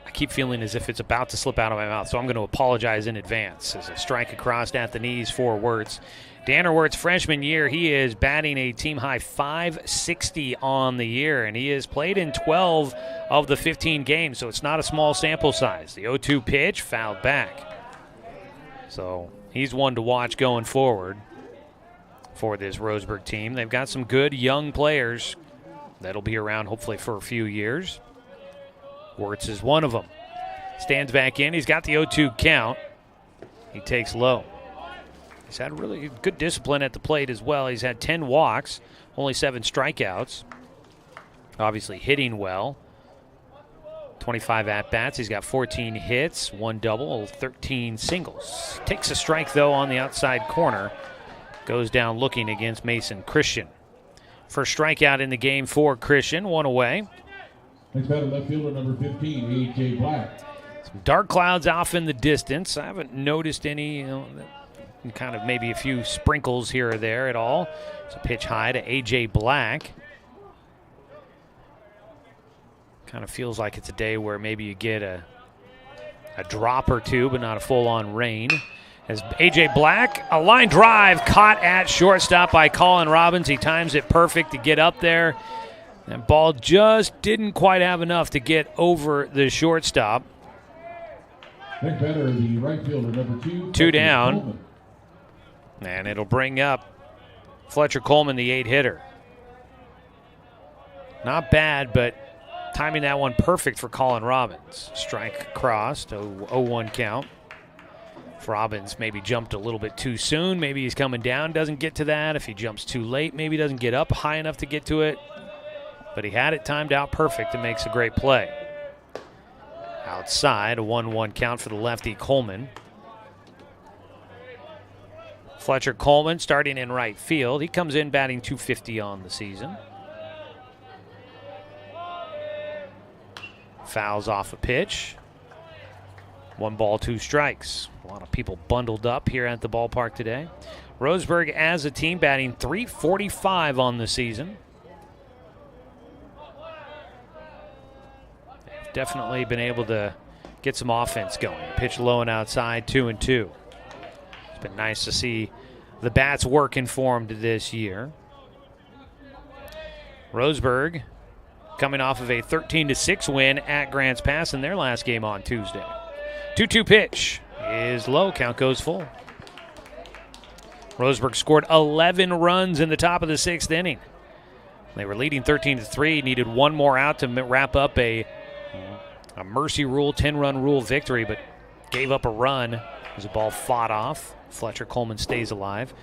Speaker 1: I keep feeling as if it's about to slip out of my mouth, so I'm going to apologize in advance. As a strike across at the knees for Wirtz. Danner Wirtz, freshman year, he is batting a team-high .560 on the year, and he has played in 12 of the 15 games, so it's not a small sample size. The 0-2 pitch fouled back. So he's one to watch going forward for this Roseburg team. They've got some good young players that'll be around hopefully for a few years. Wirtz is one of them. Stands back in. He's got the 0-2 count. He takes low. He's had really good discipline at the plate as well. He's had 10 walks, only 7 strikeouts. Obviously hitting well. 25 at-bats. He's got 14 hits, 1 double, 13 singles. Takes a strike, though, on the outside corner. Goes down looking against Mason Christian. First strikeout in the game for Christian, 1 away.
Speaker 9: Next batter, left fielder number 15, A.J. Black.
Speaker 1: Some dark clouds off in the distance. I haven't noticed any, kind of maybe a few sprinkles here or there at all. It's a pitch high to A.J. Black. Kind of feels like it's a day where maybe you get a drop or two, but not a full-on rain. As A.J. Black, a line drive caught at shortstop by Colin Robbins. He times it perfect to get up there. That ball just didn't quite have enough to get over the shortstop.
Speaker 9: Next batter, the right fielder, number 2.
Speaker 1: 2 down. Coleman. And it'll bring up Fletcher Coleman, the 8-hitter. Not bad, but timing that one perfect for Colin Robbins. Strike crossed, 0-1 count. If Robbins maybe jumped a little bit too soon, maybe he's coming down, doesn't get to that. If he jumps too late, maybe he doesn't get up high enough to get to it. But he had it timed out perfect and makes a great play. Outside, a 1-1 count for the lefty Coleman. Fletcher Coleman starting in right field. He comes in batting .250 on the season. Fouls off a pitch. 1 ball, 2 strikes. A lot of people bundled up here at the ballpark today. Roseburg as a team batting .345 on the season. They've definitely been able to get some offense going. Pitch low and outside, 2-2. It's been nice to see the bats working for him this year. Roseburg coming off of a 13-6 win at Grants Pass in their last game on Tuesday. 2-2 pitch is low. Count goes full. Roseburg scored 11 runs in the top of the 6th inning. They were leading 13-3, needed 1 more out to wrap up a mercy rule, 10-run rule victory, but gave up a run as the ball fought off. Fletcher Coleman stays alive.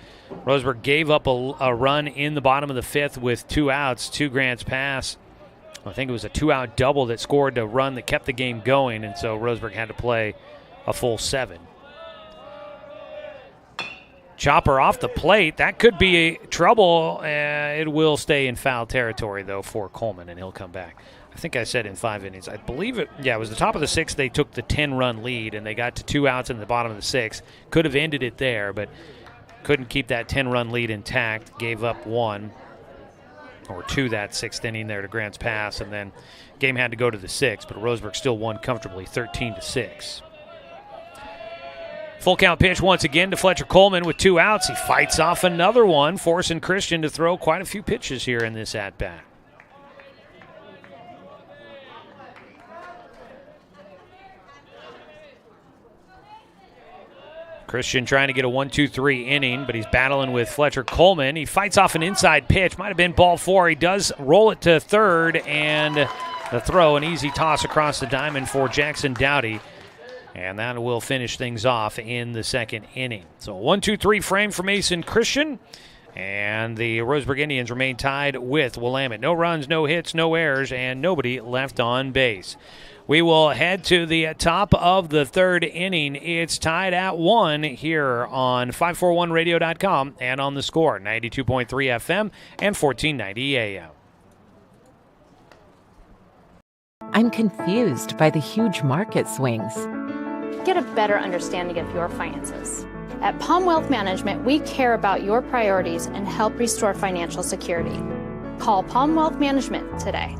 Speaker 1: Roseburg gave up a run in the bottom of the 5th with 2 outs, 2 Grants Pass. I think it was a 2-out double that scored a run that kept the game going, and so Roseburg had to play a full 7. Chopper off the plate. That could be trouble. It will stay in foul territory, though, for Coleman, and he'll come back. I think I said in 5 innings. I believe it was the top of the 6th. They took the 10-run lead, and they got to 2 outs in the bottom of the 6th. Could have ended it there, but couldn't keep that 10-run lead intact. Gave up 1 or 2 that 6th inning there to Grants Pass, and then game had to go to the 6th, but Roseburg still won comfortably, 13-6. Full count pitch once again to Fletcher Coleman with 2 outs. He fights off another one, forcing Christian to throw quite a few pitches here in this at-bat. Christian trying to get a 1-2-3 inning, but he's battling with Fletcher Coleman. He fights off an inside pitch. Might have been ball 4. He does roll it to third, and the throw, an easy toss across the diamond for Jackson Dowdy. And that will finish things off in the 2nd inning. So a 1-2-3 frame for Mason Christian. And the Roseburg Indians remain tied with Willamette. No runs, no hits, no errors, and nobody left on base. We will head to the top of the third inning. It's tied at 1 here on 541radio.com and on the Score, 92.3 FM and 1490 AM.
Speaker 11: I'm confused by the huge market swings.
Speaker 3: Get a better understanding of your finances. At Palm Wealth Management, we care about your priorities and help restore financial security. Call Palm Wealth Management today.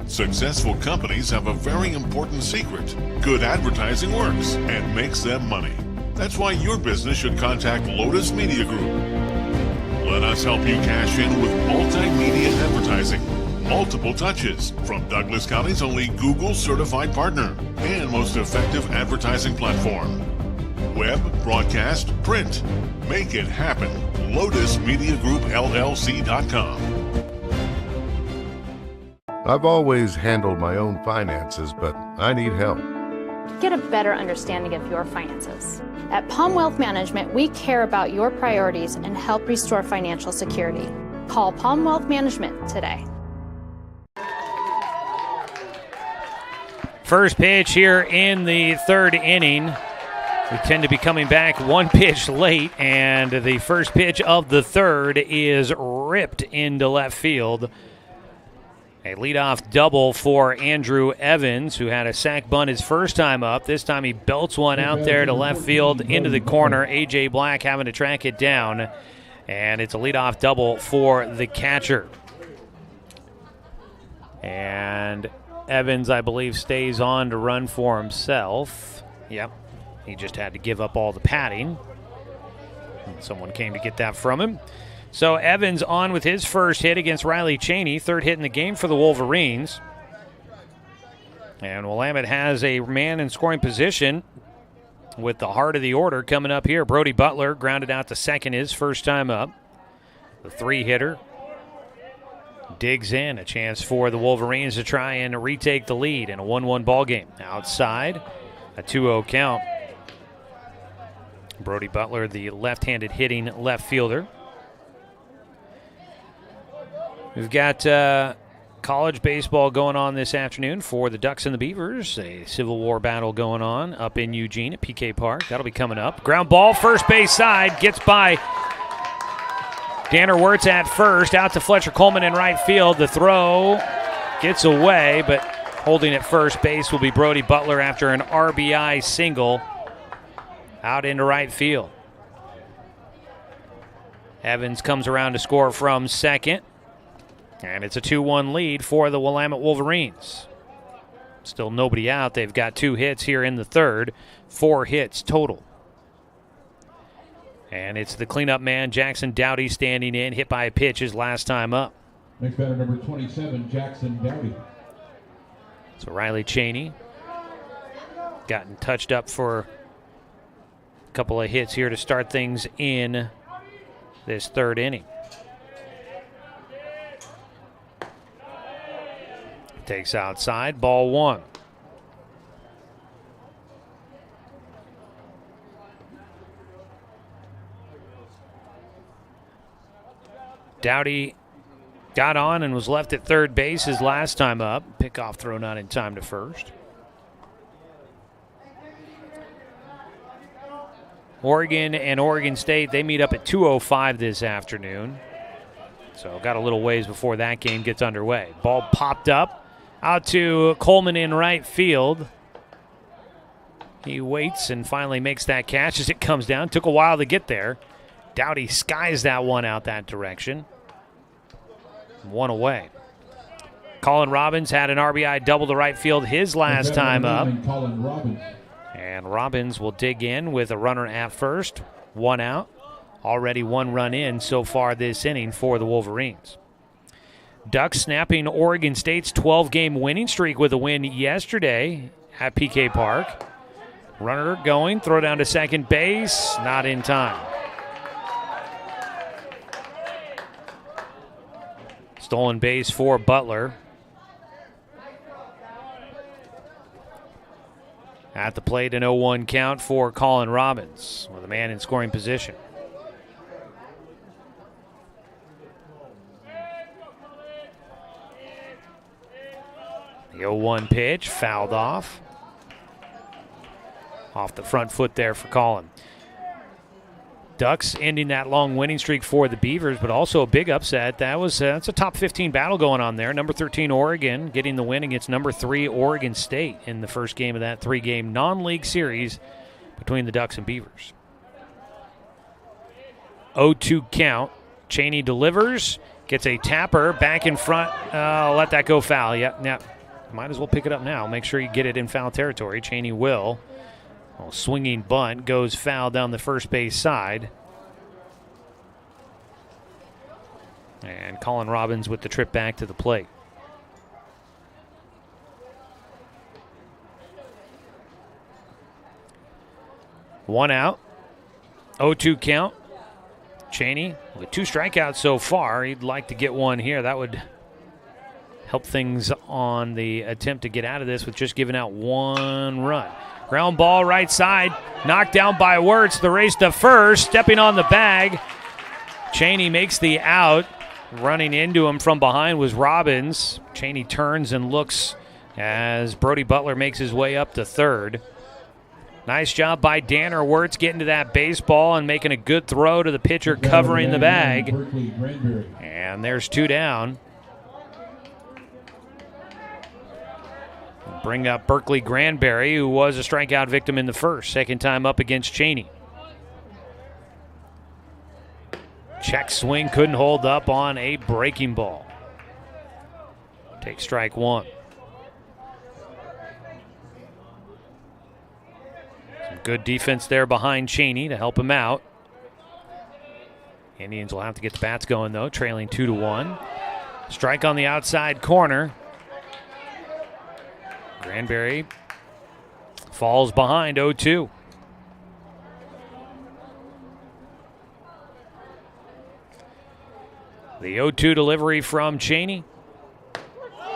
Speaker 4: Successful companies have a very important secret. Good advertising works and makes them money. That's why your business should contact Lotus Media Group. Let us help you cash in with multimedia advertising. Multiple touches from Douglas County's only Google certified partner and most effective advertising platform. Web, broadcast, print. Make it happen. LotusMediaGroupLLC.com.
Speaker 2: I've always handled my own finances, but I need help.
Speaker 3: Get a better understanding of your finances. At Palm Wealth Management, we care about your priorities and help restore financial security. Call Palm Wealth Management today.
Speaker 1: First pitch here in the third inning. We tend to be coming back one pitch late, and the first pitch of the third is ripped into left field. A leadoff double for Andrew Evans, who had a sac bunt his first time up. This time he belts one out there to left field into the corner. A.J. Black having to track it down, and it's a leadoff double for the catcher. And Evans, I believe, stays on to run for himself. Yep, he just had to give up all the padding. Someone came to get that from him. So Evans on with his first hit against Riley Cheney, third hit in the game for the Wolverines. And Willamette has a man in scoring position with the heart of the order coming up here. Brody Butler grounded out to second his first time up. The three-hitter digs in, a chance for the Wolverines to try and retake the lead in a 1-1 ball game. Outside, a 2-0 count. Brody Butler, the left-handed hitting left fielder. We've got college baseball going on this afternoon for the Ducks and the Beavers. A Civil War battle going on up in Eugene at PK Park. That'll be coming up. Ground ball, first base side, gets by Danner Wirtz at first, out to Fletcher Coleman in right field. The throw gets away, but holding at first base will be Brody Butler after an RBI single out into right field. Evans comes around to score from second. And it's a 2-1 lead for the Willamette Wolverines. Still nobody out. They've got 2 hits here in the third. 4 hits total. And it's the cleanup man, Jackson Dowdy, standing in. Hit by a pitch his last time up.
Speaker 9: Next batter, number 27, Jackson Dowdy.
Speaker 1: So Riley Cheney gotten touched up for a couple of hits here to start things in this third inning. Takes outside, ball 1. Dowdy got on and was left at third base his last time up. Pickoff throw not in time to first. Oregon and Oregon State, they meet up at 2:05 this afternoon. So got a little ways before that game gets underway. Ball popped up. Out to Coleman in right field. He waits and finally makes that catch as it comes down. Took a while to get there. Dowdy skies that one out that direction. 1 away. Colin Robbins had an RBI double to right field his last time up. And Robbins will dig in with a runner at first. 1 out. Already 1 run in so far this inning for the Wolverines. Ducks snapping Oregon State's 12-game winning streak with a win yesterday at PK Park. Runner going, throw down to second base, not in time. Stolen base for Butler. At the plate, an 0-1 count for Colin Robbins with a man in scoring position. The 0-1 pitch, fouled off. Off the front foot there for Colin. Ducks ending that long winning streak for the Beavers, but also a big upset. That's a top 15 battle going on there. Number 13 Oregon getting the win against number 3 Oregon State in the first game of that 3-game non-league series between the Ducks and Beavers. 0-2 count. Cheney delivers, gets a tapper back in front. Let that go foul. Yeah. Might as well pick it up now. Make sure you get it in foul territory. Cheney will. Swinging bunt goes foul down the first base side. And Colin Robbins with the trip back to the plate. One out. 0-2 count. Cheney with 2 strikeouts so far. He'd like to get one here. That would help things on the attempt to get out of this with just giving out 1 run. Ground ball right side, knocked down by Wirtz. The race to first, stepping on the bag. Cheney makes the out. Running into him from behind was Robbins. Cheney turns and looks as Brody Butler makes his way up to third. Nice job by Danner Wirtz getting to that baseball and making a good throw to the pitcher covering the bag. And there's 2 down. Bring up Berkeley Granberry, who was a strikeout victim in the first. Second time up against Cheney. Check swing, couldn't hold up on a breaking ball. Take strike 1. Some good defense there behind Cheney to help him out. Indians will have to get the bats going, though, trailing 2-1. Strike on the outside corner. Granberry falls behind 0-2. The 0-2 delivery from Cheney.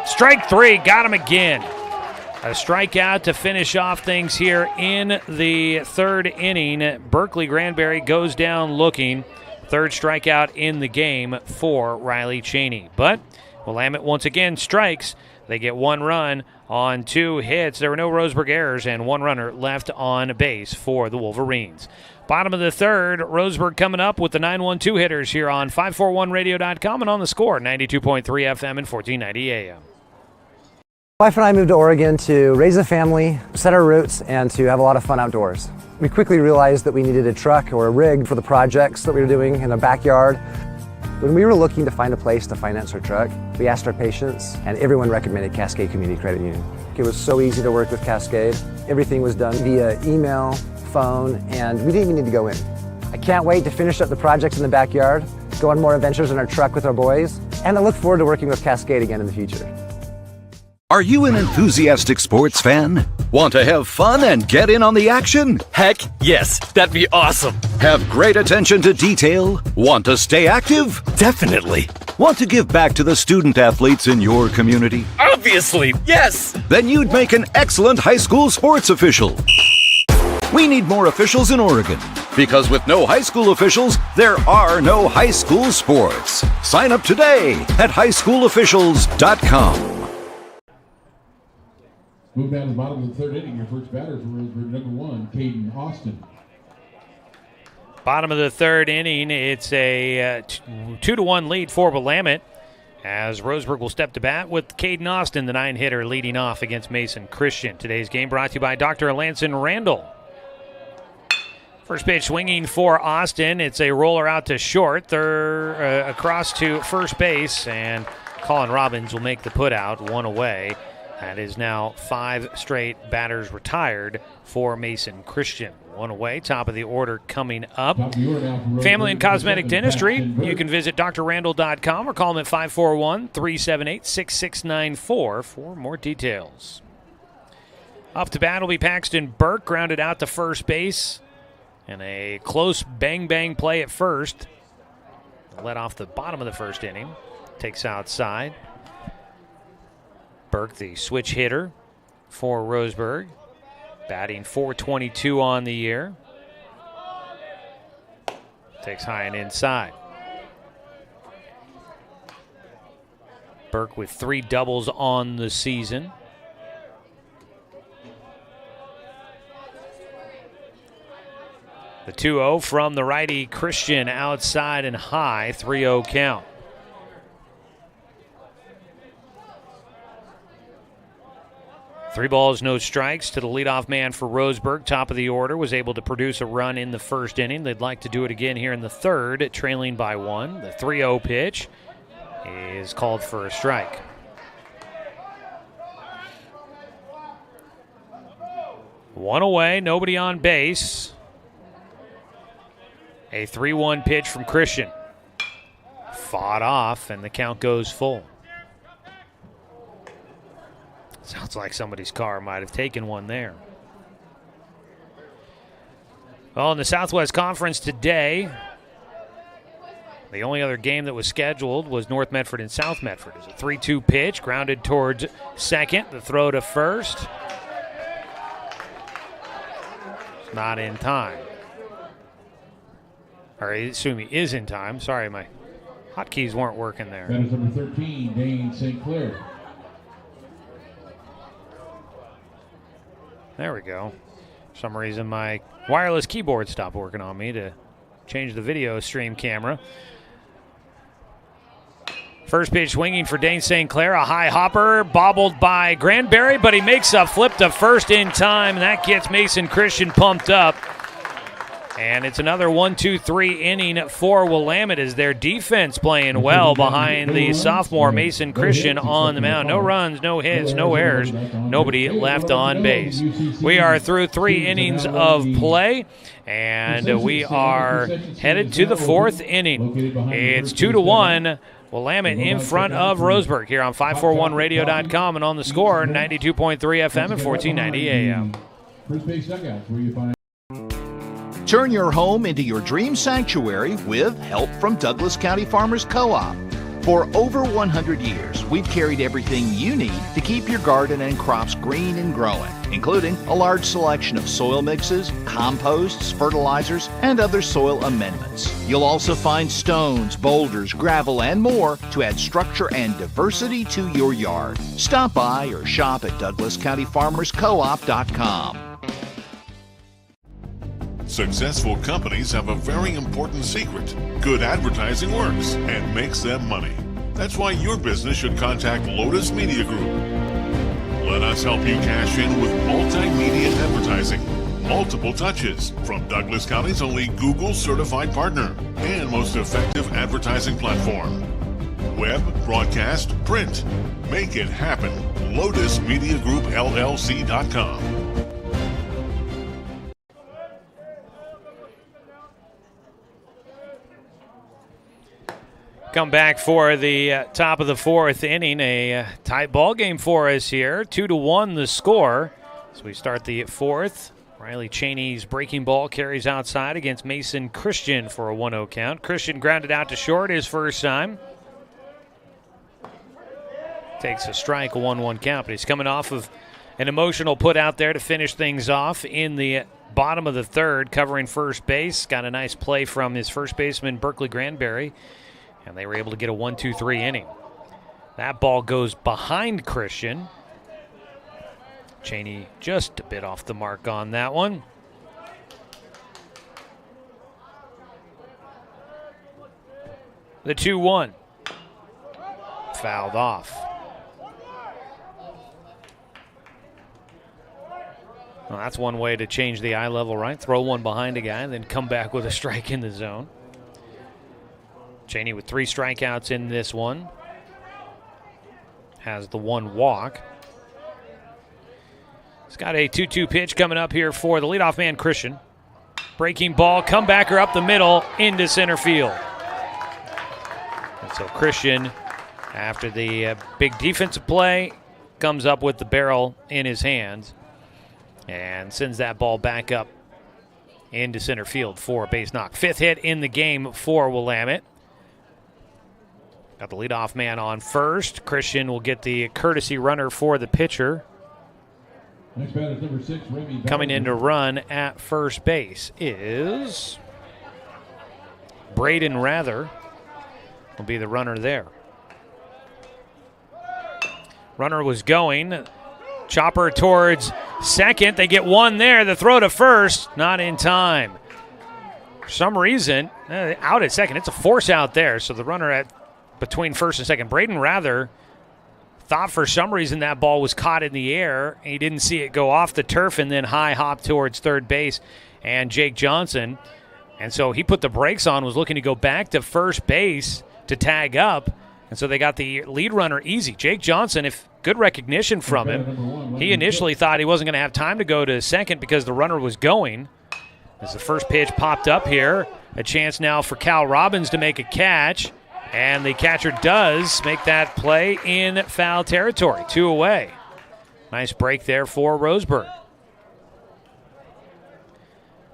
Speaker 1: Strike 3, got him again. A strikeout to finish off things here in the 3rd inning. Berkeley Granberry goes down looking. 3rd strikeout in the game for Riley Cheney. But Willamette once again strikes. They get 1 run on 2 hits. There were no Roseburg errors and 1 runner left on base for the Wolverines. Bottom of the 3rd, Roseburg coming up with the 9-1-2 hitters here on 541radio.com and on the Score, 92.3 FM and 1490 AM.
Speaker 10: My wife and I moved to Oregon to raise a family, set our roots, and to have a lot of fun outdoors. We quickly realized that we needed a truck or a rig for the projects that we were doing in the backyard. When we were looking to find a place to finance our truck, we asked our patients, and everyone recommended Cascade Community Credit Union. It was so easy to work with Cascade. Everything was done via email, phone, and we didn't even need to go in. I can't wait to finish up the projects in the backyard, go on more adventures in our truck with our boys, and I look forward to working with Cascade again in the future.
Speaker 13: Are you an enthusiastic sports fan? Want to have fun and get in on the action?
Speaker 14: Heck yes, that'd be awesome.
Speaker 13: Have great attention to detail? Want to stay active?
Speaker 14: Definitely.
Speaker 13: Want to give back to the student athletes in your community?
Speaker 14: Obviously, yes.
Speaker 13: Then you'd make an excellent high school sports official. We need more officials in Oregon, because with no high school officials, there are no high school sports. Sign up today at highschoolofficials.com.
Speaker 9: Move down to the bottom of the 3rd inning. Your first batter for Roseburg, number 1, Caden Austin.
Speaker 1: Bottom of the 3rd inning, it's a 2-1 lead for Willamette as Roseburg will step to bat with Caden Austin, the 9-hitter, leading off against Mason Christian. Today's game brought to you by Dr. Lanson Randall. First pitch swinging for Austin. It's a roller out to short, across to first base, and Colin Robbins will make the put-out, 1 away. That is now 5 straight batters retired for Mason Christian. 1 away, top of the order coming up. Family and Cosmetic Dentistry. You can visit drrandall.com or call them at 541-378-6694 for more details. Up to bat will be Paxton Burke, grounded out to first base. And a close bang-bang play at first. Led off the bottom of the 1st inning. Takes outside. Burke, the switch hitter for Roseburg, batting .422 on the year. Takes high and inside. Burke with 3 doubles on the season. The 2-0 from the righty Christian, outside and high, 3-0 count. Three balls, no strikes to the leadoff man for Roseburg. Top of the order, was able to produce a run in the first inning. They'd like to do it again here in the third, trailing by 1. The 3-0 pitch is called for a strike. One away, nobody on base. A 3-1 pitch from Christian. Fought off, and the count goes full. Sounds like somebody's car might have taken one there. Well, in the Southwest Conference today, the only other game that was scheduled was North Medford and South Medford. It's a 3-2 pitch, grounded towards second. The throw to first. It's not in time. Or I assume he is in time. Sorry, my hotkeys weren't working there.
Speaker 9: That is number 13, Dane St. Clair.
Speaker 1: There we go. For some reason, my wireless keyboard stopped working on me to change the video stream camera. First pitch swinging for Dane St. Clair. A high hopper, bobbled by Granberry, but he makes a flip to first in time. And that gets Mason Christian pumped up. And it's another 1-2-3 inning for Willamette as their defense playing well behind the sophomore Mason Christian on the mound. No runs, no hits, no errors, nobody left on base. We are through 3 innings of play, and we are headed to the 4th inning. It's 2-1. Willamette in front of Roseburg here on 541radio.com and on the score, 92.3 FM and 1490 AM.
Speaker 9: First base dugouts where you find.
Speaker 12: Turn your home into your dream sanctuary with help from Douglas County Farmers Co-op. For over 100 years, we've carried everything you need to keep your garden and crops green and growing, including a large selection of soil mixes, composts, fertilizers, and other soil amendments. You'll also find stones, boulders, gravel, and more to add structure and diversity to your yard. Stop by or shop at DouglasCountyFarmersCoop.com.
Speaker 4: Successful companies have a very important secret. Good advertising works and makes them money. That's why your business should contact Lotus Media Group. Let us help you cash in with multimedia advertising. Multiple touches from Douglas County's only Google certified partner and most effective advertising platform. Web, broadcast, print. Make it happen. LotusMediaGroupLLC.com.
Speaker 1: Come back for the top of the 4th inning. A tight ball game for us here. 2-1 the score. So we start the 4th. Riley Cheney's breaking ball carries outside against Mason Christian for a 1-0 count. Christian grounded out to short his first time. Takes a strike, a 1-1 count, but he's coming off of an emotional put out there to finish things off in the bottom of the 3rd, covering first base. Got a nice play from his first baseman, Berkeley Granberry. And they were able to get a 1-2-3 inning. That ball goes behind Christian. Cheney just a bit off the mark on that one. The 2-1. Fouled off. Well, that's one way to change the eye level, right? Throw one behind a guy and then come back with a strike in the zone. Cheney with 3 strikeouts in this one. Has the 1 walk. He's got a 2-2 pitch coming up here for the leadoff man, Christian. Breaking ball, comebacker up the middle into center field. And so Christian, after the big defensive play, comes up with the barrel in his hands and sends that ball back up into center field for a base knock. 5th hit in the game for Willamette. Got the leadoff man on first. Christian will get the courtesy runner for the pitcher.
Speaker 9: Next batter is number 6, Remy.
Speaker 1: Coming in to run at first base is Braden Rather. Will be the runner there. Runner was going. Chopper towards second. They get one there. The throw to first, not in time. For some reason, out at second. It's a force out there, so the runner at between first and second. Braden Rather thought for some reason that ball was caught in the air. He didn't see it go off the turf and then high hop towards third base and Jake Johnson. And so he put the brakes on, was looking to go back to first base to tag up. And so they got the lead runner easy. Jake Johnson, if good recognition from him, he initially thought he wasn't going to have time to go to second because the runner was going. As the first pitch popped up here, a chance now for Cal Robbins to make a catch. And the catcher does make that play in foul territory. 2 away. Nice break there for Roseburg.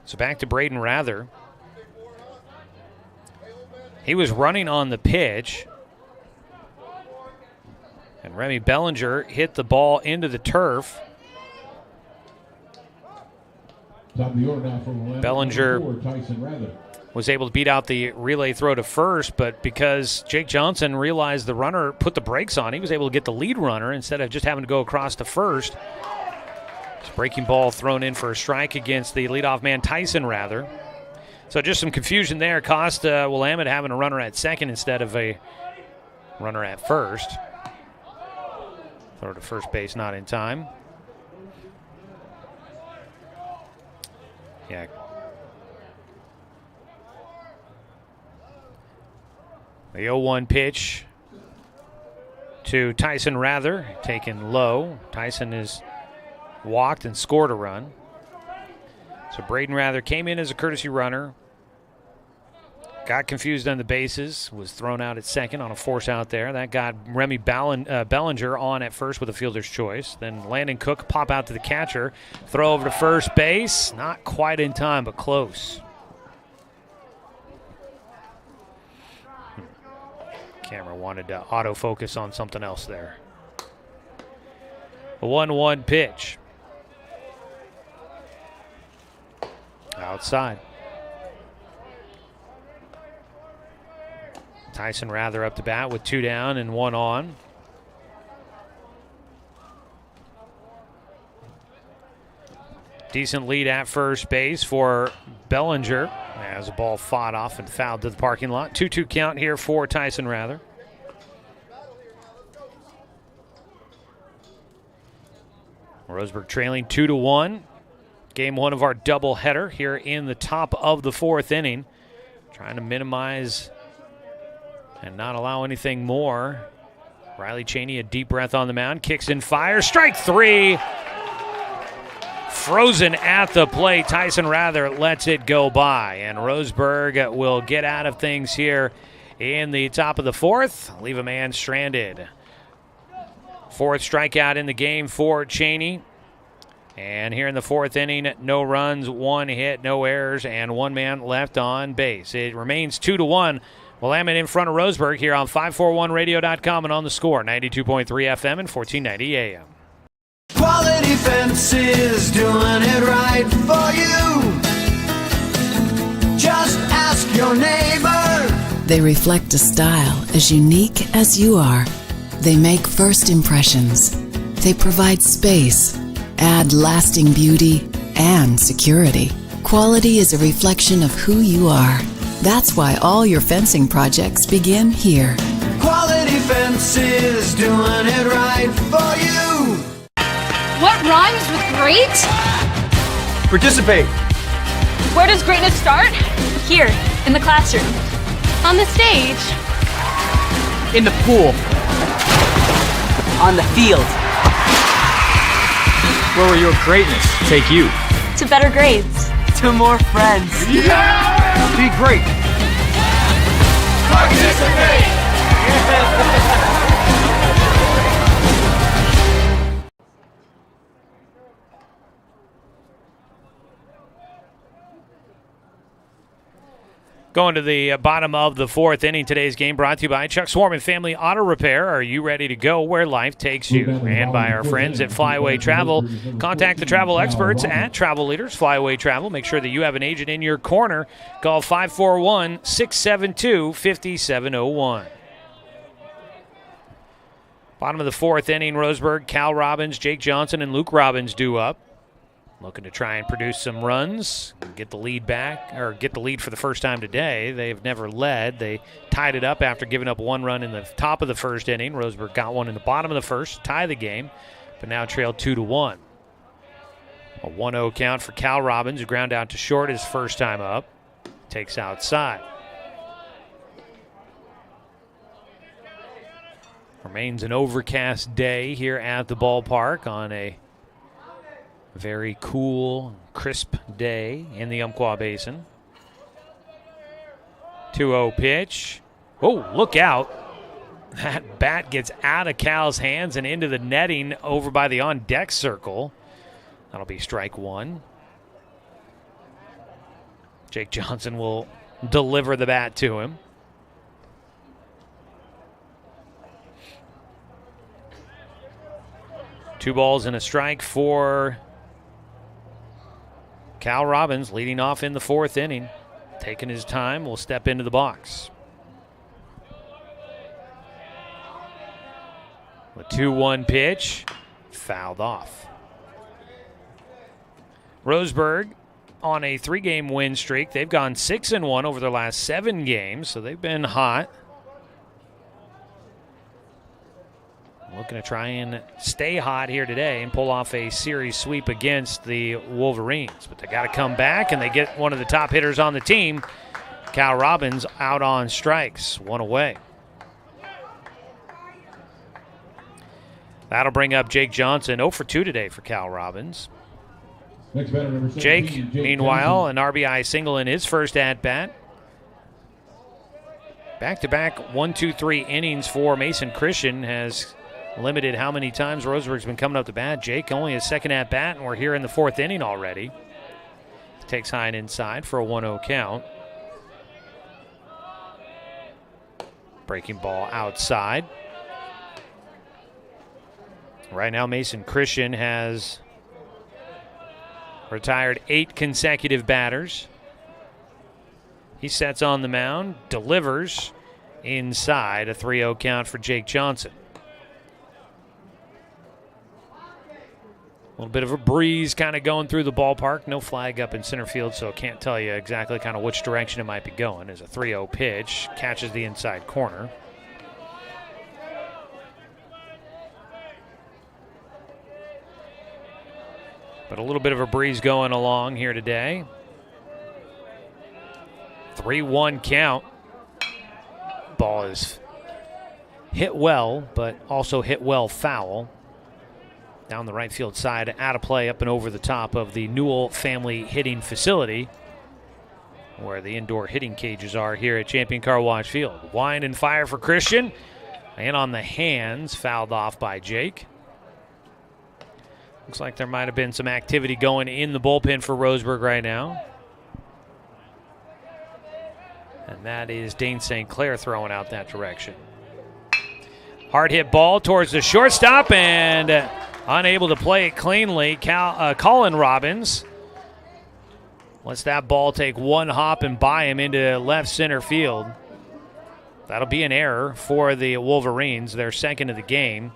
Speaker 1: So back to Braden Rather. He was running on the pitch. And Remy Bellinger hit the ball into the turf. Bellinger was able to beat out the relay throw to first, but because Jake Johnson realized the runner put the brakes on, he was able to get the lead runner instead of just having to go across to first. This breaking ball thrown in for a strike against the leadoff man, Tyson Rather. So just some confusion there. Cost Willamette having a runner at second instead of a runner at first. Throw to first base, not in time. Yeah. The 0-1 pitch to Tyson Rather, taken low. Tyson has walked and scored a run. So Braden Rather came in as a courtesy runner. Got confused on the bases, was thrown out at second on a force out there. That got Remy Bellinger on at first with a fielder's choice. Then Landon Cook pop out to the catcher. Throw over to first base. Not quite in time, but close. Camera wanted to autofocus on something else there. A 1-1 pitch. Outside. Tyson Rather up to bat with 2 down and 1 on. Decent lead at first base for Bellinger. As the ball fought off and fouled to the parking lot. 2-2 count here for Tyson Rather. Roseburg trailing 2-1. Game 1 of our doubleheader here in the top of the 4th inning. Trying to minimize and not allow anything more. Riley Cheney, a deep breath on the mound. Kicks and fires. Strike 3. Frozen at the plate. Tyson Rather lets it go by. And Roseburg will get out of things here in the top of the 4th. Leave a man stranded. 4th strikeout in the game for Cheney. And here in the 4th inning, no runs, 1 hit, no errors, and 1 man left on base. It remains 2-1. Willamette in front of Roseburg here on 541radio.com and on the score, 92.3 FM and 1490 AM.
Speaker 6: Quality Fences, doing it right for you. Just ask your neighbor.
Speaker 5: They reflect a style as unique as you are. They make first impressions. They provide space, add lasting beauty and security. Quality is a reflection of who you are. That's why all your fencing projects begin here.
Speaker 6: Quality Fences, doing it right for you.
Speaker 15: What rhymes with great?
Speaker 14: Participate.
Speaker 15: Where does greatness start? Here, in the classroom. On the stage.
Speaker 14: In the pool. On the field. Where will your greatness take you?
Speaker 15: To better grades.
Speaker 14: To more friends.
Speaker 6: Yeah!
Speaker 14: Be great.
Speaker 6: Participate!
Speaker 1: Going to the bottom of the 4th inning. Today's game brought to you by Chuck Swarman Family Auto Repair. Are you ready to go where life takes you? And by our friends at Flyaway Travel. Contact the travel experts at Travel Leaders Flyaway Travel. Make sure that you have an agent in your corner. Call 541-672-5701. Bottom of the 4th inning, Roseburg, Cal Robbins, Jake Johnson, and Luke Robbins due up. looking to try and produce some runs, get the lead back, or get the lead for the first time today. They've never led. They tied it up after giving up one run in the top of the first inning. Roseburg got one in the bottom of the first to tie the game, but now trailed 2-1. A 1-0 count for Cal Robbins, who ground out to short his first time up. Takes outside. Remains an overcast day here at the ballpark on a very cool, crisp day in the Umpqua Basin. 2-0 pitch. Oh, look out. That bat gets out of Cal's hands and into the netting over by the on-deck circle. That'll be strike one. Jake Johnson will deliver the bat to him. Two balls and a strike for Cal Robbins, leading off in the fourth inning. Taking his time, will step into the box. The 2-1 pitch, fouled off. Roseburg on a 3-game win streak. They've gone 6-1 over their last 7 games, so they've been hot. Looking to try and stay hot here today and pull off a series sweep against the Wolverines. But they got to come back, and they get one of the top hitters on the team, Cal Robbins, out on strikes. One away. That'll bring up Jake Johnson. 0 for 2 today for Cal Robbins.
Speaker 9: Next batter, number 17,
Speaker 1: Jake, meanwhile, an RBI single in his first at-bat. Back-to-back 1-2-3 innings for Mason Christian has limited how many times Roseburg's been coming up to bat. Jake only his second at-bat, and we're here in the fourth inning already. Takes high and inside for a 1-0 count. Breaking ball outside. Right now, Mason Christian has retired 8 consecutive batters. He sets on the mound, delivers inside, a 3-0 count for Jake Johnson. A little bit of a breeze kind of going through the ballpark. No flag up in center field, so can't tell you exactly kind of which direction it might be going. As a 3-0 pitch, catches the inside corner. But a little bit of a breeze going along here today. 3-1 count. Ball is hit well, but also hit well foul. Down the right field side, out of play, up and over the top of the Newell family hitting facility, where the indoor hitting cages are here at Champion Car Wash Field. Wind and fire for Christian. And on the hands, fouled off by Jake. Looks like there might have been some activity going in the bullpen for Roseburg right now. And that is Dane St. Clair throwing out that direction. Hard hit ball towards the shortstop, and unable to play it cleanly. Colin Robbins lets that ball take one hop and by him into left center field. That'll be an error for the Wolverines, their second of the game.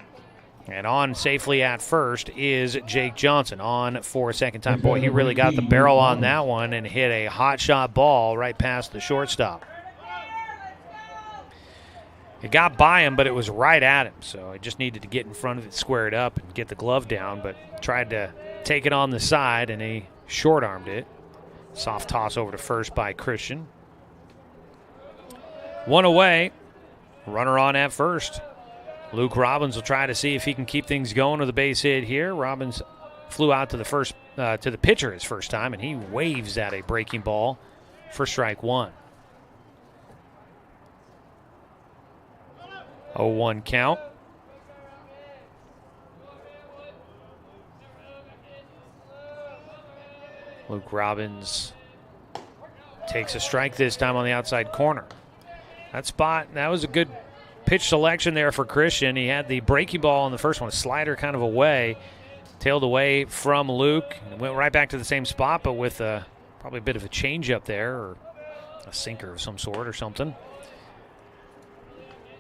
Speaker 1: And on safely at first is Jake Johnson on for a second time. Boy, he really got the barrel on that one and hit a hot shot ball right past the shortstop. It got by him, but it was right at him, so I just needed to get in front of it, square it up, and get the glove down, but tried to take it on the side, and he short-armed it. Soft toss over to first by Christian. One away. Runner on at first. Luke Robbins will try to see if he can keep things going with a base hit here. Robbins flew out to the pitcher his first time, and he waves at a breaking ball for strike one. 0-1 count. Luke Robbins takes a strike this time on the outside corner. That was a good pitch selection there for Christian. He had the breaking ball in the first one, a slider kind of away, tailed away from Luke, and went right back to the same spot, but with probably a bit of a change up there, or a sinker of some sort or something.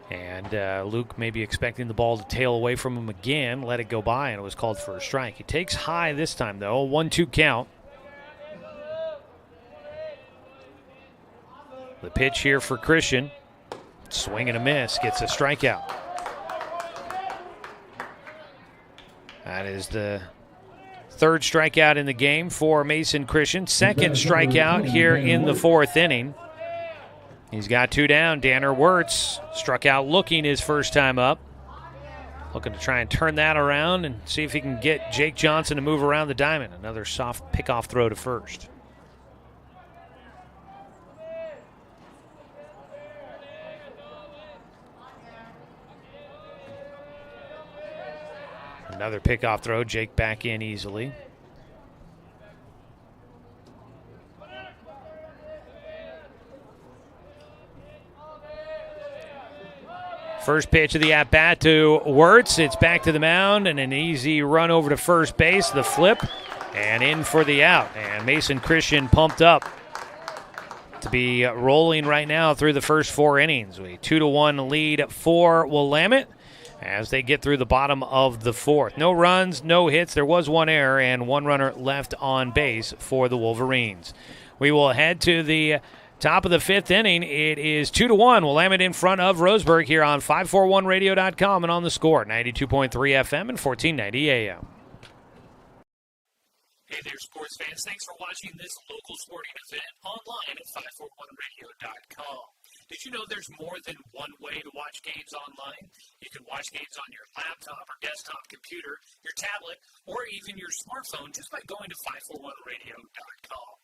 Speaker 1: And Luke maybe expecting the ball to tail away from him again, let it go by, and it was called for a strike. He takes high this time, though. 1-2 count. The pitch here for Christian. Swing and a miss. Gets a strikeout. That is the third strikeout in the game for Mason Christian. Second strikeout here in the fourth inning. He's got 2 down. Danner Wirtz struck out looking his first time up. Looking to try and turn that around and see if he can get Jake Johnson to move around the diamond. Another soft pickoff throw to first. Another pickoff throw. Jake back in easily. First pitch of the at-bat to Wirtz. It's back to the mound and an easy run over to first base. The flip and in for the out. And Mason Christian pumped up to be rolling right now through the first 4 innings. A 2-1 lead for Willamette as they get through the bottom of the fourth. No runs, no hits. There was 1 error and 1 runner left on base for the Wolverines. We will head to the top of the 5th inning. It is 2-1. Willamette in front of Roseburg here on 541radio.com and on the Score, 92.3 FM and 1490 AM.
Speaker 16: Hey there, sports fans. Thanks for watching this local sporting event online at 541radio.com. Did you know there's more than one way to watch games online? You can watch games on your laptop or desktop computer, your tablet, or even your smartphone just by going to 541radio.com.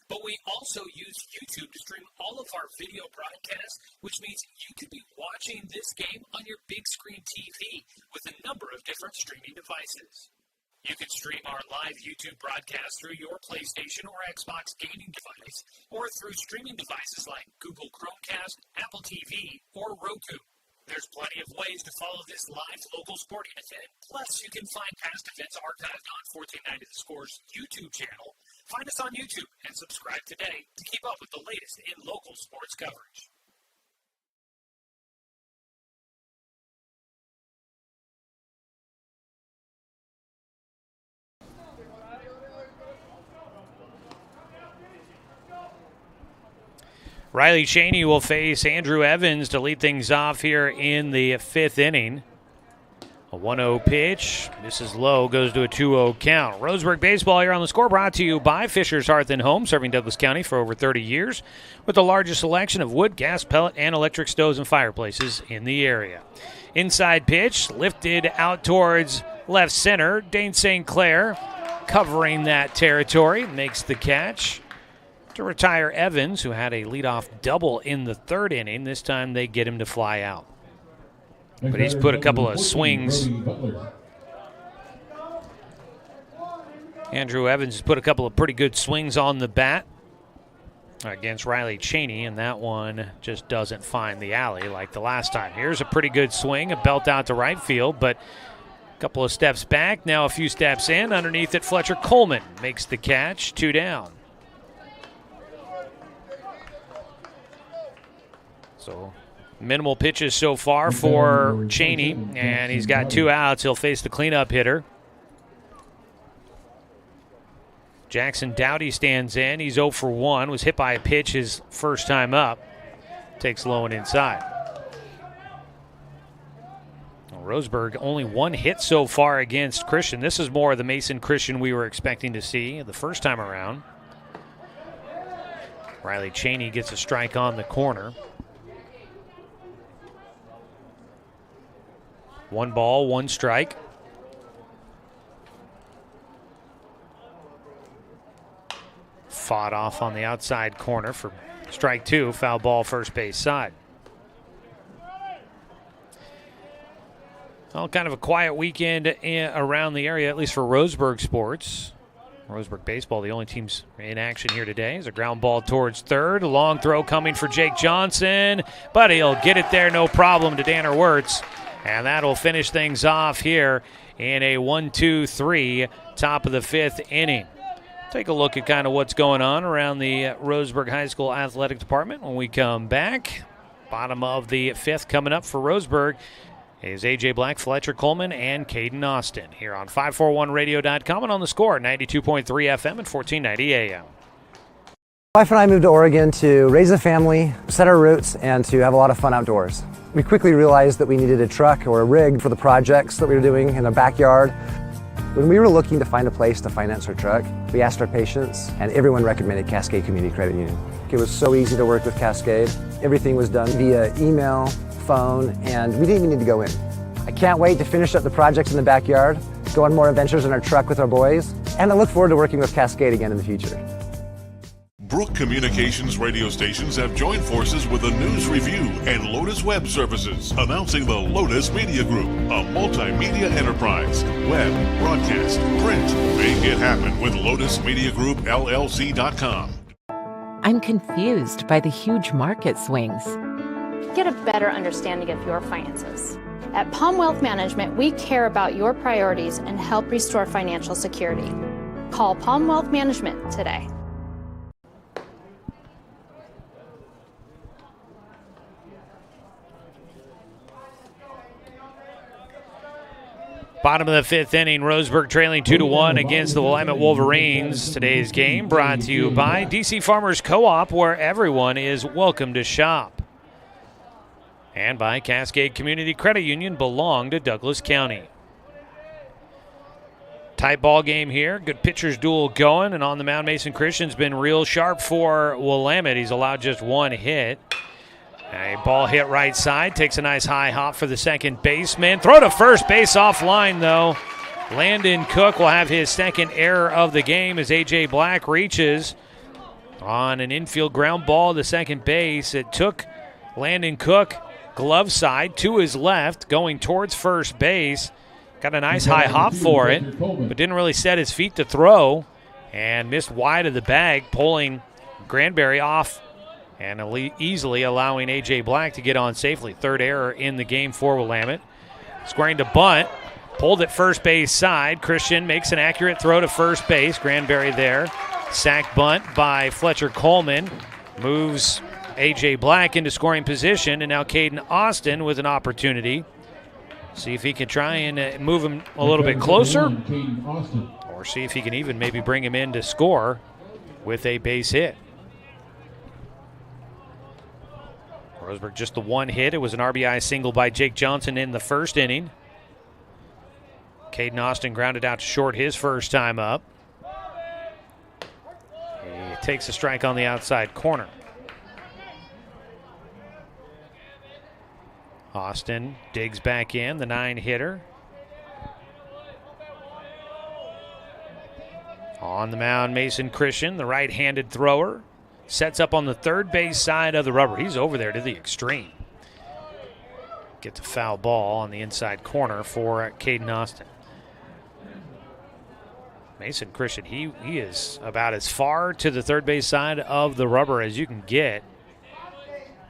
Speaker 16: But we also use YouTube to stream all of our video broadcasts, which means you could be watching this game on your big screen TV with a number of different streaming devices. You can stream our live YouTube broadcast through your PlayStation or Xbox gaming device, or through streaming devices like Google Chromecast, Apple TV, or Roku. There's plenty of ways to follow this live local sporting event. Plus, you can find past events archived on 1490 The Score's YouTube channel. Find us on YouTube and subscribe today to keep up with the latest in local sports coverage.
Speaker 1: Riley Cheney will face Andrew Evans to lead things off here in the 5th inning. A 1-0 pitch. Misses low, goes to a 2-0 count. Roseburg baseball here on the Score, brought to you by Fisher's Hearth and Home, serving Douglas County for over 30 years with the largest selection of wood, gas, pellet, and electric stoves and fireplaces in the area. Inside pitch, lifted out towards left center. Dane St. Clair covering that territory, makes the catch to retire Evans, who had a leadoff double in the 3rd inning. This time they get him to fly out. But he's put a couple of swings. Andrew Evans has put a couple of pretty good swings on the bat against Riley Cheney, and that one just doesn't find the alley like the last time. Here's a pretty good swing, a belt out to right field, but a couple of steps back, now a few steps in. Underneath it, Fletcher Coleman makes the catch, 2 down. So minimal pitches so far for Cheney, and he's got 2 outs. He'll face the cleanup hitter. Jackson Dowdy stands in. He's 0 for 1. Was hit by a pitch his first time up. Takes low and inside. Well, Roseburg only 1 hit so far against Christian. This is more of the Mason Christian we were expecting to see the first time around. Riley Cheney gets a strike on the corner. 1 ball, 1 strike. Fought off on the outside corner for strike 2, foul ball first base side. Well, kind of a quiet weekend around the area, at least for Roseburg sports. Roseburg baseball, the only teams in action here today, is a ground ball towards third. A long throw coming for Jake Johnson, but he'll get it there no problem to Danner Wirtz. And that'll finish things off here in a 1-2-3 top of the 5th inning. Take a look at kind of what's going on around the Roseburg High School Athletic Department when we come back. Bottom of the fifth coming up for Roseburg is A.J. Black, Fletcher Coleman, and Caden Austin here on 541radio.com and on the Score, 92.3 FM and 1490 AM.
Speaker 10: My wife and I moved to Oregon to raise a family, set our roots, and to have a lot of fun outdoors. We quickly realized that we needed a truck or a rig for the projects that we were doing in the backyard. When we were looking to find a place to finance our truck, we asked our patients, and everyone recommended Cascade Community Credit Union. It was so easy to work with Cascade. Everything was done via email, phone, and we didn't even need to go in. I can't wait to finish up the projects in the backyard, go on more adventures in our truck with our boys, and I look forward to working with Cascade again in the future.
Speaker 4: Brook Communications radio stations have joined forces with the News Review and Lotus Web Services, announcing the Lotus Media Group, a multimedia enterprise. Web, broadcast, print. Make it happen with Lotus Media Group, LLC.com.
Speaker 11: I'm confused by the huge market swings.
Speaker 3: Get a better understanding of your finances. At Palm Wealth Management, we care about your priorities and help restore financial security. Call Palm Wealth Management today.
Speaker 1: Bottom of the fifth inning, Roseburg trailing 2-1 against the Willamette Wolverines. Today's game brought to you by DC Farmers Co-op, where everyone is welcome to shop. And by Cascade Community Credit Union, belong to Douglas County. Tight ball game here. Good pitchers duel going. And on the mound, Mason Christian's been real sharp for Willamette. He's allowed just one hit. A ball hit right side. Takes a nice high hop for the second baseman. Throw to first base offline, though. Landon Cook will have his second error of the game as A.J. Black reaches on an infield ground ball to second base. It took Landon Cook glove side to his left, going towards first base. Got a nice high hop for it, but didn't really set his feet to throw and missed wide of the bag, pulling Granberry off and easily allowing A.J. Black to get on safely. Third error in the game for Willamette. Squaring to bunt, pulled at first base side. Christian makes an accurate throw to first base. Granberry there. Sack bunt by Fletcher Coleman. Moves A.J. Black into scoring position, and now Caden Austin with an opportunity. See if he can try and move him a little bit closer, or see if he can even maybe bring him in to score with a base hit. Roseburg just the one hit. It was an RBI single by Jake Johnson in the first inning. Caden Austin grounded out to short his first time up. He takes a strike on the outside corner. Austin digs back in, the 9-hitter. On the mound, Mason Christian, the right-handed thrower. Sets up on the third base side of the rubber. He's over there to the extreme. Gets a foul ball on the inside corner for Caden Austin. Mason Christian, he is about as far to the third base side of the rubber as you can get.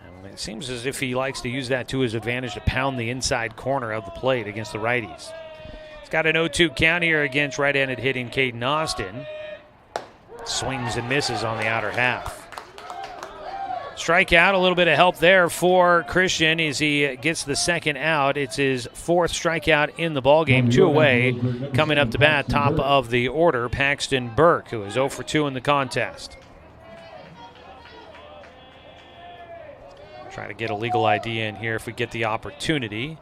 Speaker 1: And it seems as if he likes to use that to his advantage to pound the inside corner of the plate against the righties. He's got an 0-2 count here against right-handed hitting Caden Austin. Swings and misses on the outer half. Strikeout, a little bit of help there for Christian as he gets the second out. It's his fourth strikeout in the ballgame, 2 away. Coming up to bat, top of the order, Paxton Burke, who is 0 for 2 in the contest. Try to get a legal ID in here if we get the opportunity.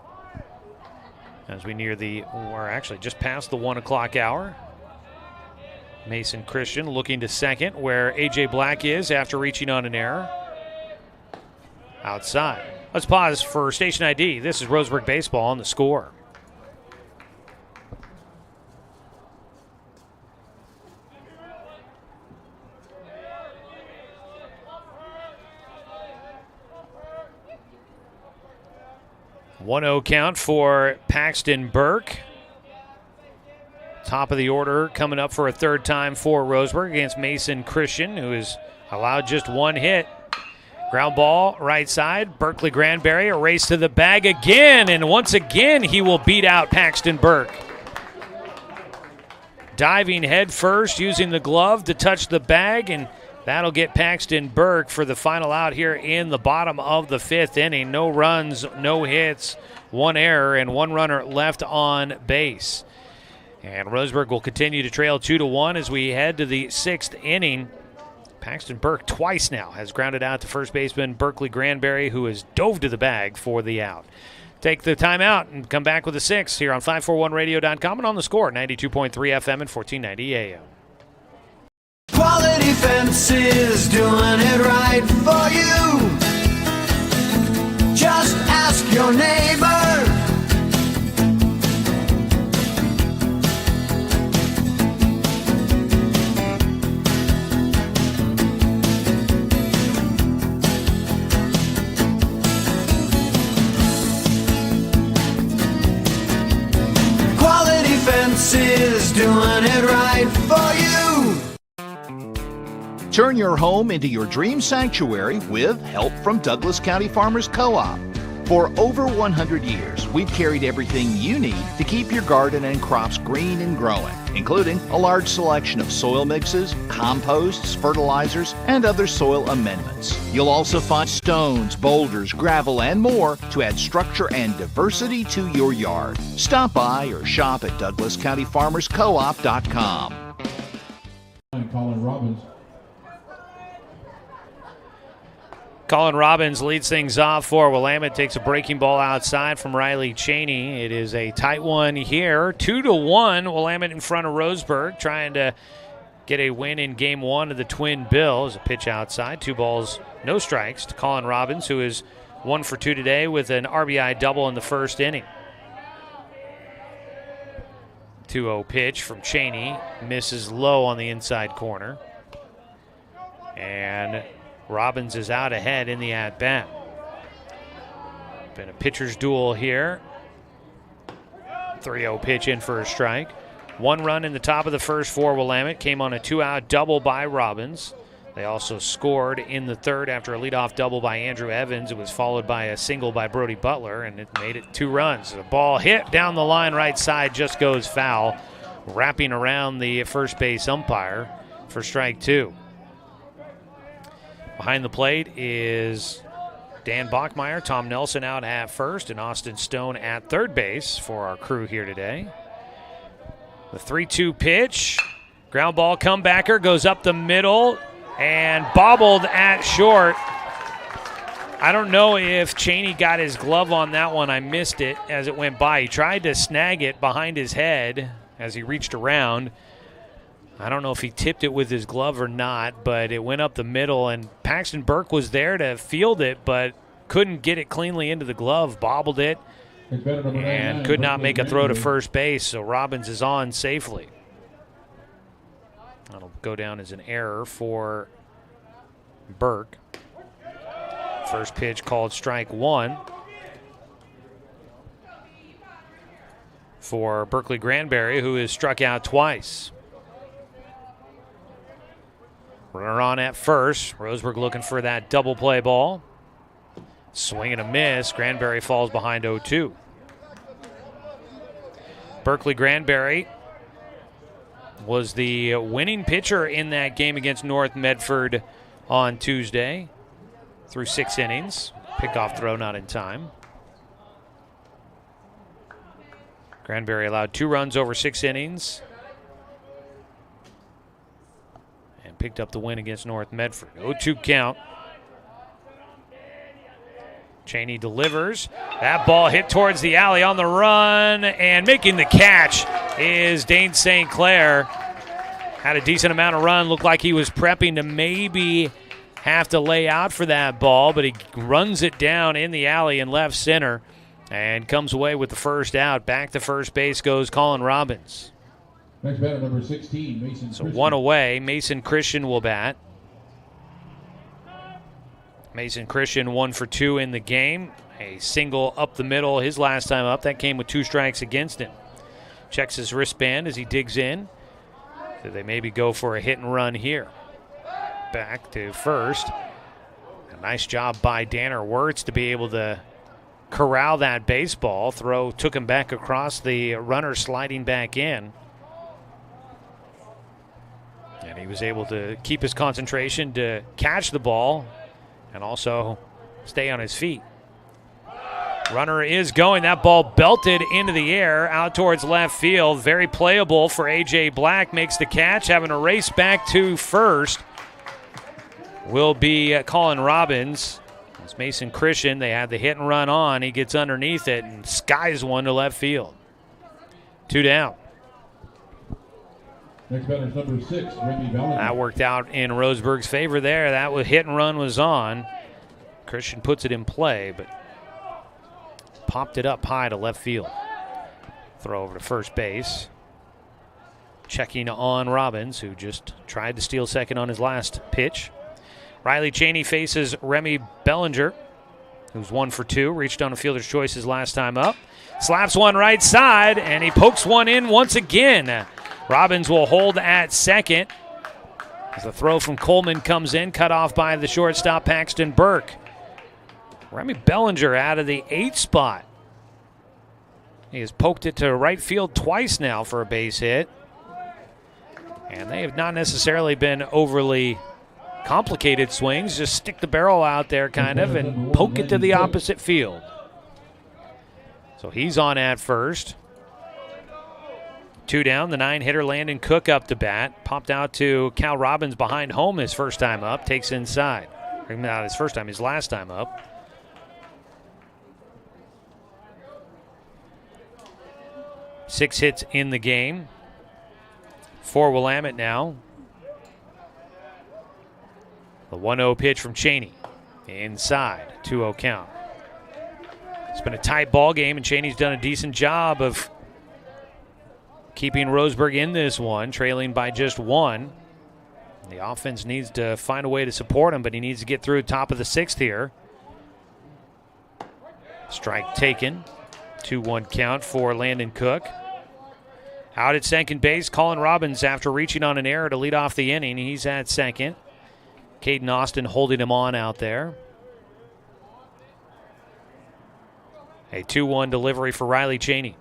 Speaker 1: As we near we're actually just past the 1 o'clock hour. Mason Christian looking to second where A.J. Black is after reaching on an error. Outside. Let's pause for station ID. This is Roseburg Baseball on the Score. One-0 count for Paxton Burke. Top of the order coming up for a third time for Roseburg against Mason Christian, who has allowed just one hit. Ground ball, right side. Berkeley Granberry, a race to the bag again, and once again he will beat out Paxton Burke. Diving head first, using the glove to touch the bag, and That'll get Paxton Burke for the final out here in the bottom of the 5th inning. No runs, no hits, 1 error, and 1 runner left on base. And Roseburg will continue to trail 2-1 as we head to the 6th inning. Paxton Burke twice now has grounded out to first baseman Berkeley Granberry, who has dove to the bag for the out. Take the timeout and come back with a 6 here on 541radio.com and on the Score, 92.3 FM and 1490 AM.
Speaker 6: Quality Fences, doing it right for you. Just ask your neighbor. Quality Fences, doing it right for you.
Speaker 12: Turn your home into your dream sanctuary with help from Douglas County Farmers Co-op. For over 100 years, we've carried everything you need to keep your garden and crops green and growing, including a large selection of soil mixes, composts, fertilizers, and other soil amendments. You'll also find stones, boulders, gravel, and more to add structure and diversity to your yard. Stop by or shop at DouglasCountyFarmersCoop.com.
Speaker 9: Colin Robbins.
Speaker 1: Colin Robbins leads things off for Willamette. Takes a breaking ball outside from Riley Cheney. It is a tight one here. 2-1. Willamette in front of Roseburg, trying to get a win in game 1 of the Twin Bills. A pitch outside. 2 balls, no strikes to Colin Robbins, who is 1 for 2 today with an RBI double in the 1st inning. 2-0 pitch from Cheney. Misses low on the inside corner. And Robbins is out ahead in the at-bat. Been a pitcher's duel here. 3-0 pitch in for a strike. 1 run in the top of the first for Willamette. Came on a 2-out double by Robbins. They also scored in the 3rd after a leadoff double by Andrew Evans. It was followed by a single by Brody Butler, and it made it 2 runs. The ball hit down the line right side, just goes foul, wrapping around the first base umpire for strike 2. Behind the plate is Dan Bachmeyer, Tom Nelson out at first, and Austin Stone at third base for our crew here today. The 3-2 pitch. Ground ball comebacker goes up the middle and bobbled at short. I don't know if Cheney got his glove on that one. I missed it as it went by. He tried to snag it behind his head as he reached around. I don't know if he tipped it with his glove or not, but it went up the middle, and Paxton Burke was there to field it, but couldn't get it cleanly into the glove, bobbled it, and could not make a throw to first base, so Robbins is on safely. That'll go down as an error for Burke. First pitch called strike 1 for Berkeley Granberry, who has struck out twice. Runner on at first. Roseburg looking for that double play ball. Swing and a miss. Granberry falls behind 0-2. Berkeley Granberry was the winning pitcher in that game against North Medford on Tuesday through 6 innings. Pickoff throw not in time. Granberry allowed 2 runs over 6 innings. Picked up the win against North Medford. 0-2 count. Cheney delivers. That ball hit towards the alley on the run, and making the catch is Dane St. Clair. Had a decent amount of run. Looked like he was prepping to maybe have to lay out for that ball, but he runs it down in the alley in left center and comes away with the first out. Back to first base goes Colin Robbins.
Speaker 9: Next batter, number 16, Mason
Speaker 1: So
Speaker 9: Christian.
Speaker 1: 1 away. Mason Christian will bat. Mason Christian 1 for 2 in the game. A single up the middle his last time up. That came with 2 strikes against him. Checks his wristband as he digs in. So they maybe go for a hit and run here. Back to first. A nice job by Danner Wirtz to be able to corral that baseball. Throw took him back across the runner, sliding back in. And he was able to keep his concentration to catch the ball and also stay on his feet. Runner is going. That ball belted into the air out towards left field. Very playable for A.J. Black. Makes the catch, having a race back to first. Will be Colin Robbins. It's Mason Christian. They had the hit and run on. He gets underneath it and skies one to left field. 2 down.
Speaker 9: Next batter is number 6, Remy Ballinger.
Speaker 1: That worked out in Roseburg's favor there. That was hit and run was on. Christian puts it in play, but popped it up high to left field. Throw over to first base. Checking on Robbins, who just tried to steal second on his last pitch. Riley Cheney faces Remy Bellinger, who's 1 for 2. Reached on a fielder's choice his last time up. Slaps one right side, and he pokes one in once again. Robbins will hold at second as the throw from Coleman comes in, cut off by the shortstop Paxton Burke. Remy Bellinger out of the 8 spot. He has poked it to right field twice now for a base hit. And they have not necessarily been overly complicated swings. Just stick the barrel out there kind of and poke it to the opposite field. So he's on at first. 2 down, the 9-hitter Landon Cook up to bat. Popped out to Cal Robbins behind home his first time up. Takes inside. Not his first time, his last time up. Six hits in the game for Willamette now. The 1-0 pitch from Cheney. Inside, 2-0 count. It's been a tight ball game, and Cheney's done a decent job of keeping Roseburg in this one, trailing by just 1. The offense needs to find a way to support him, but he needs to get through top of the 6th here. Strike taken. 2-1 count for Landon Cook. Out at second base, Colin Robbins after reaching on an error to lead off the inning. He's at second. Caden Austin holding him on out there. A 2-1 delivery for Riley Cheney.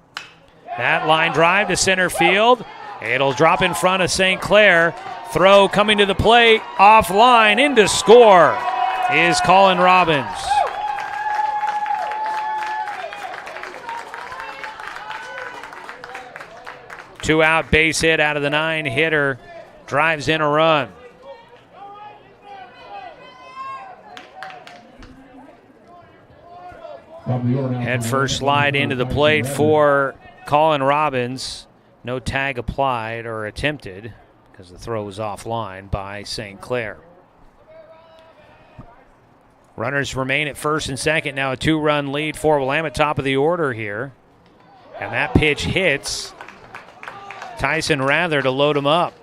Speaker 1: That line drive to center field. It'll drop in front of St. Clair. Throw coming to the plate. Offline into score is Colin Robbins. Two-out base hit out of the 9-hitter. Drives in a run. Head first slide into the plate for Colin Robbins. No tag applied or attempted because the throw was offline by St. Clair. Runners remain at first and second. Now a 2-run lead for Willamette, top of the order here. And that pitch hits Tyson Rather to load him up.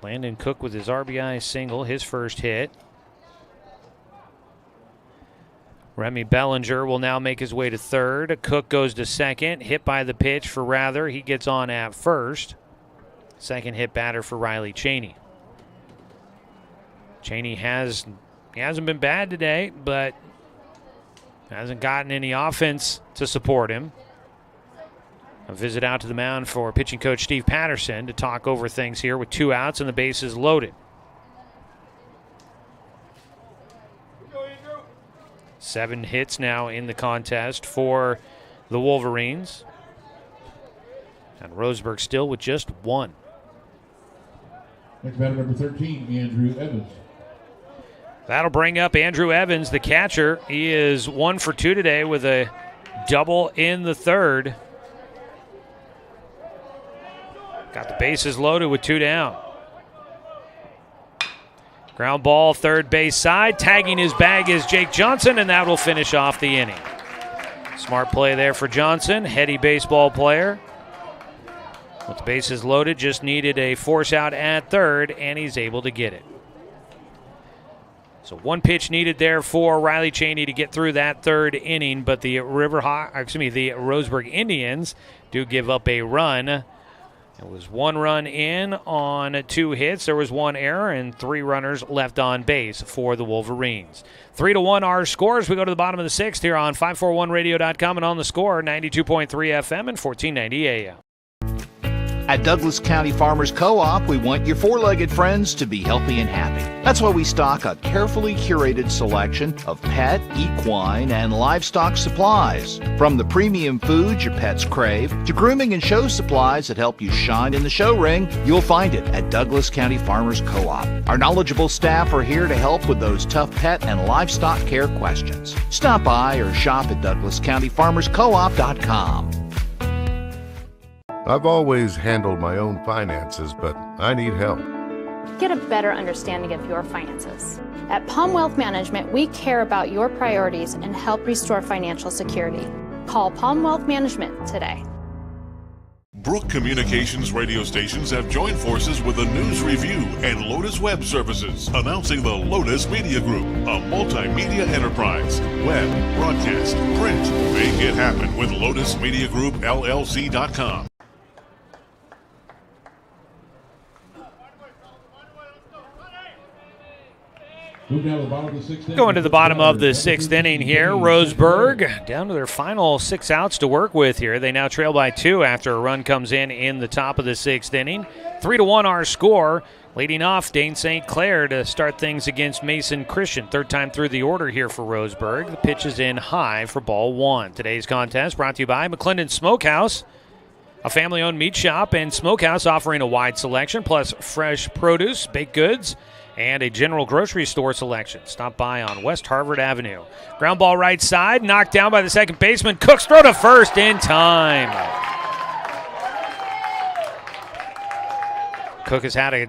Speaker 1: Landon Cook with his RBI single, his first hit. Remy Bellinger will now make his way to third. Cook goes to second. Hit by the pitch for Rather. He gets on at first. Second hit batter for Riley Cheney. Cheney hasn't been bad today, but hasn't gotten any offense to support him. A visit out to the mound for pitching coach Steve Patterson to talk over things here with 2 outs and the bases loaded. 7 hits now in the contest for the Wolverines. And Roseburg still with just 1.
Speaker 9: Next batter, number 13, Andrew Evans.
Speaker 1: That'll bring up Andrew Evans, the catcher. He is 1 for 2 today with a double in the third. Got the bases loaded with 2 down. Ground ball, third base side. Tagging his bag is Jake Johnson, and that will finish off the inning. Smart play there for Johnson, heady baseball player. With the bases loaded, just needed a force out at third, and he's able to get it. So 1 pitch needed there for Riley Cheney to get through that third inning, but the Roseburg Indians do give up a run. It was 1 run in on 2 hits. There was 1 error and 3 runners left on base for the Wolverines. 3-1 our scores. We go to the bottom of the 6th here on 541radio.com and on the score, 92.3 FM and 1490 AM.
Speaker 12: At Douglas County Farmers Co-op, we want your four-legged friends to be healthy and happy. That's why we stock a carefully curated selection of pet, equine, and livestock supplies. From the premium foods your pets crave to grooming and show supplies that help you shine in the show ring, you'll find it at Douglas County Farmers Co-op. Our knowledgeable staff are here to help with those tough pet and livestock care questions. Stop by or shop at DouglasCountyFarmersCoop.com.
Speaker 2: I've always handled my own finances, but I need help.
Speaker 3: Get a better understanding of your finances. At Palm Wealth Management, we care about your priorities and help restore financial security. Call Palm Wealth Management today.
Speaker 4: Brook Communications radio stations have joined forces with the News Review and Lotus Web Services, announcing the Lotus Media Group, a multimedia enterprise. Web, broadcast, print. Make it happen with LotusMediaGroupLLC.com.
Speaker 1: Going to the bottom of the sixth inning here, Roseburg down to their final 6 outs to work with here. They now trail by 2 after a run comes in the top of the sixth inning. 3-1 our score. Leading off, Dane St. Clair to start things against Mason Christian. Third time through the order here for Roseburg. The pitch is in high for ball 1. Today's contest brought to you by McClendon Smokehouse, a family-owned meat shop and smokehouse offering a wide selection, plus fresh produce, baked goods, and a general grocery store selection. Stop by on West Harvard Avenue. Ground ball right side, knocked down by the second baseman. Cook's throw to first in time. Cook has had a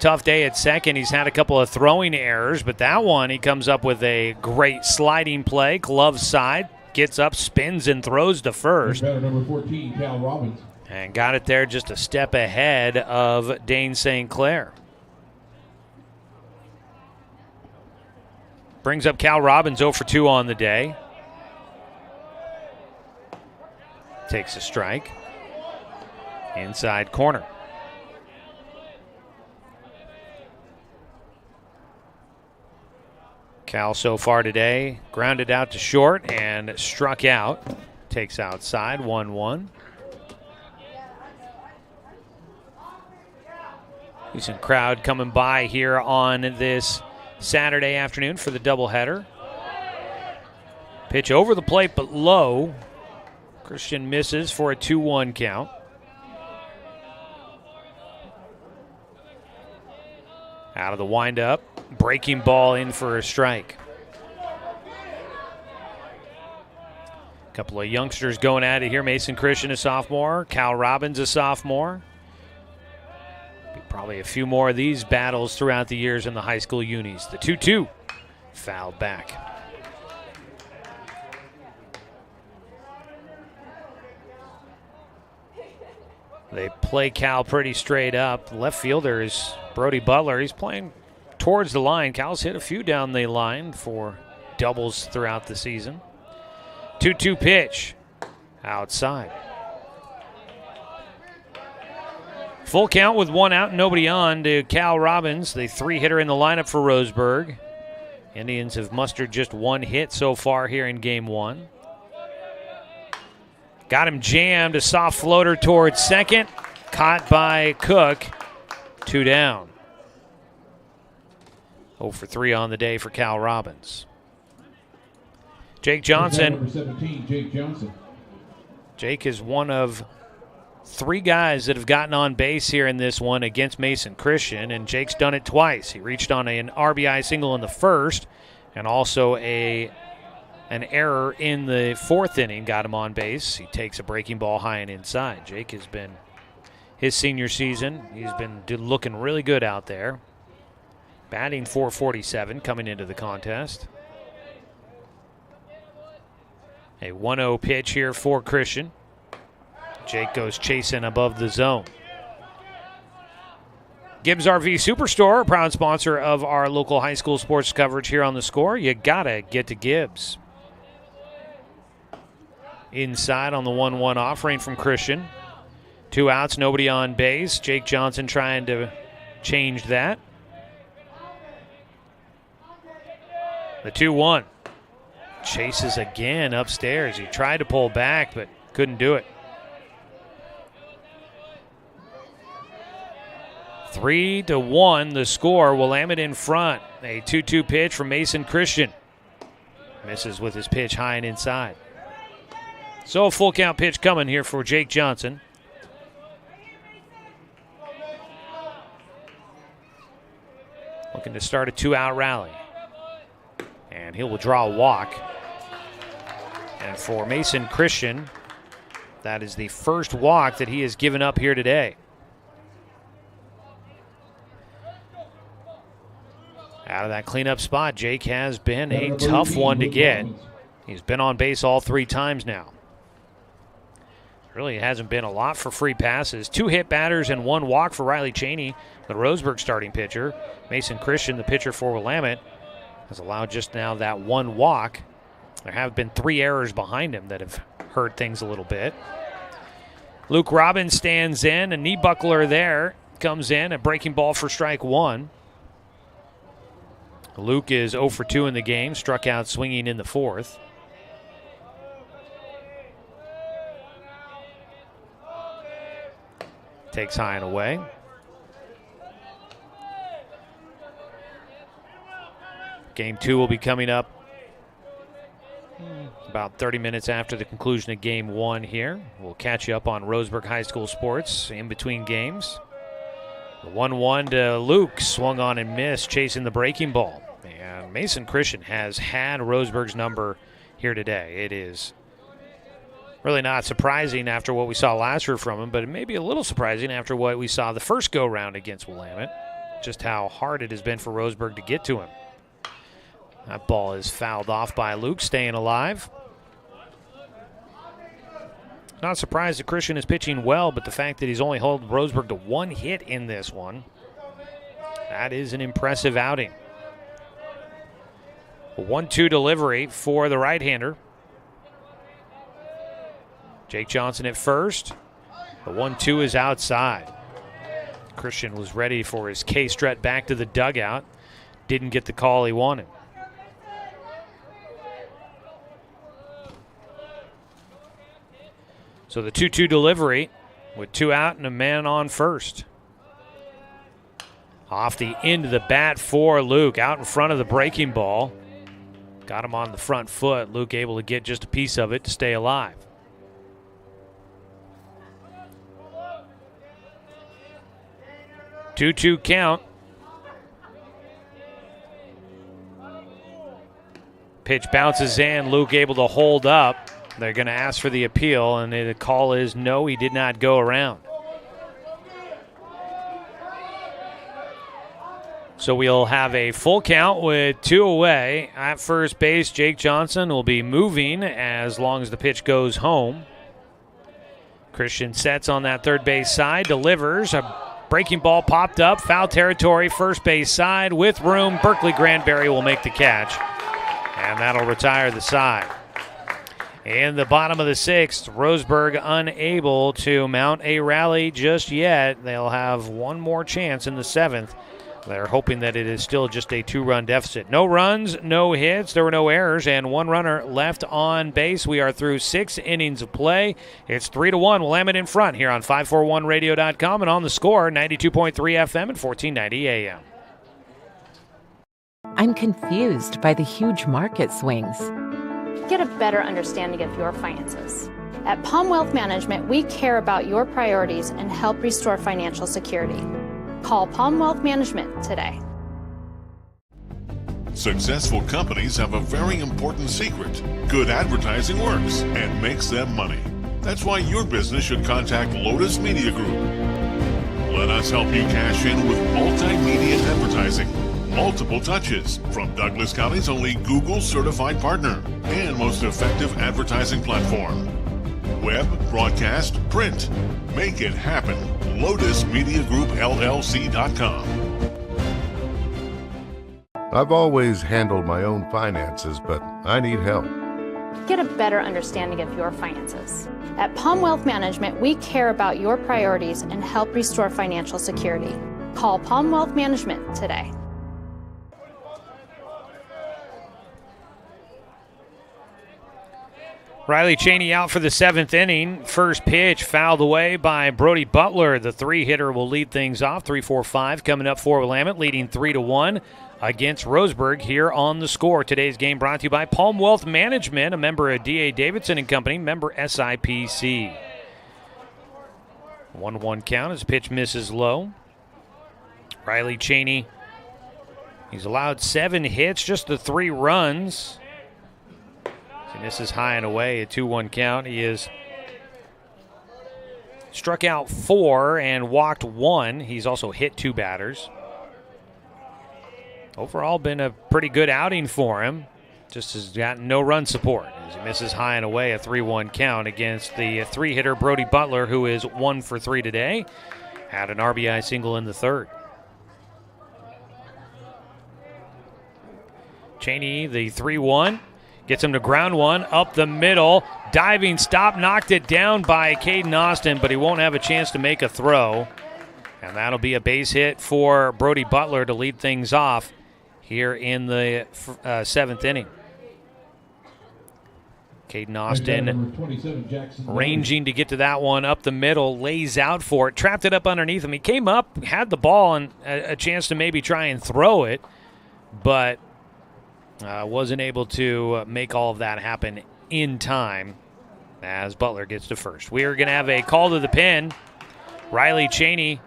Speaker 1: tough day at second. He's had a couple of throwing errors, but that one he comes up with a great sliding play, glove side, gets up, spins, and throws to first.
Speaker 9: Number 14, Cal Robbins.
Speaker 1: And got it there just a step ahead of Dane St. Clair. Brings up Cal Robbins 0 for 2 on the day. Takes a strike. Inside corner. Cal so far today grounded out to short and struck out. Takes outside, 1-1. Decent crowd coming by here on this Saturday afternoon for the doubleheader. Pitch over the plate but low. Christian misses for a 2-1 count. Out of the windup, breaking ball in for a strike. A couple of youngsters going at it here. Mason Christian, a sophomore. Cal Robbins, a sophomore. Probably a few more of these battles throughout the years in the high school unis. The 2-2 fouled back. They play Cal pretty straight up. Left fielder is Brody Butler. He's playing towards the line. Cal's hit a few down the line for doubles throughout the season. 2-2 pitch outside. Full count with 1 out, nobody on to Cal Robbins, the 3-hitter in the lineup for Roseburg. Indians have mustered just 1 hit so far here in game 1. Got him jammed, a soft floater towards second. Caught by Cook, 2 down. 0 for 3 on the day for Cal Robbins. Jake Johnson.
Speaker 9: Number 17, Jake Johnson.
Speaker 1: Jake is one of 3 guys that have gotten on base here in this one against Mason Christian, and Jake's done it twice. He reached on an RBI single in the first, and also an error in the 4th inning got him on base. He takes a breaking ball high and inside. Jake has been, his senior season, he's been looking really good out there. Batting .447 coming into the contest. A 1-0 pitch here for Christian. Jake goes chasing above the zone. Gibbs RV Superstore, a proud sponsor of our local high school sports coverage here on The Score. You gotta get to Gibbs. Inside on the 1-1 offering from Christian. 2 outs, nobody on base. Jake Johnson trying to change that. The 2-1. Chases again upstairs. He tried to pull back, but couldn't do it. 3-1 the score. Willamette in front. A 2-2 pitch from Mason Christian. Misses with his pitch high and inside. So a full count pitch coming here for Jake Johnson. Looking to start a 2-out rally. And he'll draw a walk. And for Mason Christian, that is the first walk that he has given up here today. Out of that cleanup spot, Jake has been a tough one to get. He's been on base all 3 times now. Really hasn't been a lot for free passes. 2 hit batters and 1 walk for Riley Cheney, the Roseburg starting pitcher. Mason Christian, the pitcher for Willamette, has allowed just now that 1 walk. There have been 3 errors behind him that have hurt things a little bit. Luke Robbins stands in. A knee buckler there comes in. A breaking ball for strike 1. Luke is 0 for 2 in the game. Struck out swinging in the 4th. Takes high and away. Game 2 will be coming up about 30 minutes after the conclusion of Game 1 here. We'll catch you up on Roseburg High School sports in between games. The 1-1 to Luke, swung on and missed, chasing the breaking ball. And Mason Christian has had Roseburg's number here today. It is really not surprising after what we saw last year from him, but it may be a little surprising after what we saw the first go-round against Willamette, just how hard it has been for Roseburg to get to him. That ball is fouled off by Luke, staying alive. Not surprised that Christian is pitching well, but the fact that he's only held Roseburg to 1 hit in this one, that is an impressive outing. A 1-2 delivery for the right-hander. Jake Johnson at first. The 1-2 is outside. Christian was ready for his K-strut back to the dugout. Didn't get the call he wanted. So the 2-2 delivery with 2 out and a man on first. Off the end of the bat for Luke, out in front of the breaking ball. Got him on the front foot. Luke able to get just a piece of it to stay alive. Two-two count. Pitch bounces in. Luke able to hold up. They're going to ask for the appeal, and the call is no, he did not go around. So we'll have a full count with 2 away. At first base, Jake Johnson will be moving as long as the pitch goes home. Christian sets on that third base side, delivers. A breaking ball popped up, foul territory, first base side with room. Berkeley Granberry will make the catch, and that'll retire the side. In the bottom of the 6th, Roseburg unable to mount a rally just yet. They'll have one more chance in the 7th. They're hoping that it is still just a 2-run deficit. No runs, no hits, there were no errors, and 1 runner left on base. We are through 6 innings of play. It's 3-1, Willamette in front here on 541radio.com and on the score, 92.3 FM and 1490 AM.
Speaker 11: I'm confused by the huge market swings.
Speaker 3: Get a better understanding of your finances. At Palm Wealth Management, we care about your priorities and help restore financial security. Call Palm Wealth Management today.
Speaker 4: Successful companies have a very important secret. Good advertising works and makes them money. That's why your business should contact Lotus Media Group. Let us help you cash in with multimedia advertising. Multiple touches from Douglas County's only Google certified partner and most effective advertising platform. Web, broadcast, print. Make it happen. LotusMediaGroupLLC.com.
Speaker 2: I've always handled my own finances, but I need help.
Speaker 3: Get a better understanding of your finances. At Palm Wealth Management, we care about your priorities and help restore financial security. Call Palm Wealth Management today.
Speaker 1: Riley Cheney out for the 7th inning. First pitch fouled away by Brody Butler. The 3-hitter will lead things off. 3-4-5 coming up for Willamette, leading 3-1 against Roseburg here on The Score. Today's game brought to you by Palm Wealth Management, a member of D.A. Davidson & Company, member SIPC. 1-1 count as pitch misses low. Riley Cheney, he's allowed 7 hits, just the 3 runs. He misses high and away, a 2-1 count. He is struck out 4 and walked 1. He's also hit 2 batters. Overall, been a pretty good outing for him. Just has gotten no run support as he misses high and away, a 3-1 count against the 3-hitter Brody Butler, who is 1 for 3 today. Had an RBI single in the 3rd. Cheney, the 3-1. Gets him to ground one, up the middle. Diving stop, knocked it down by Caden Austin, but he won't have a chance to make a throw. And that'll be a base hit for Brody Butler to lead things off here in the 7th inning. Caden Austin ranging to get to that one up the middle, lays out for it, trapped it up underneath him. He came up, had the ball, and a chance to maybe try and throw it, but wasn't able to make all of that happen in time as Butler gets to first. We are going to have a call to the pen. Riley Cheney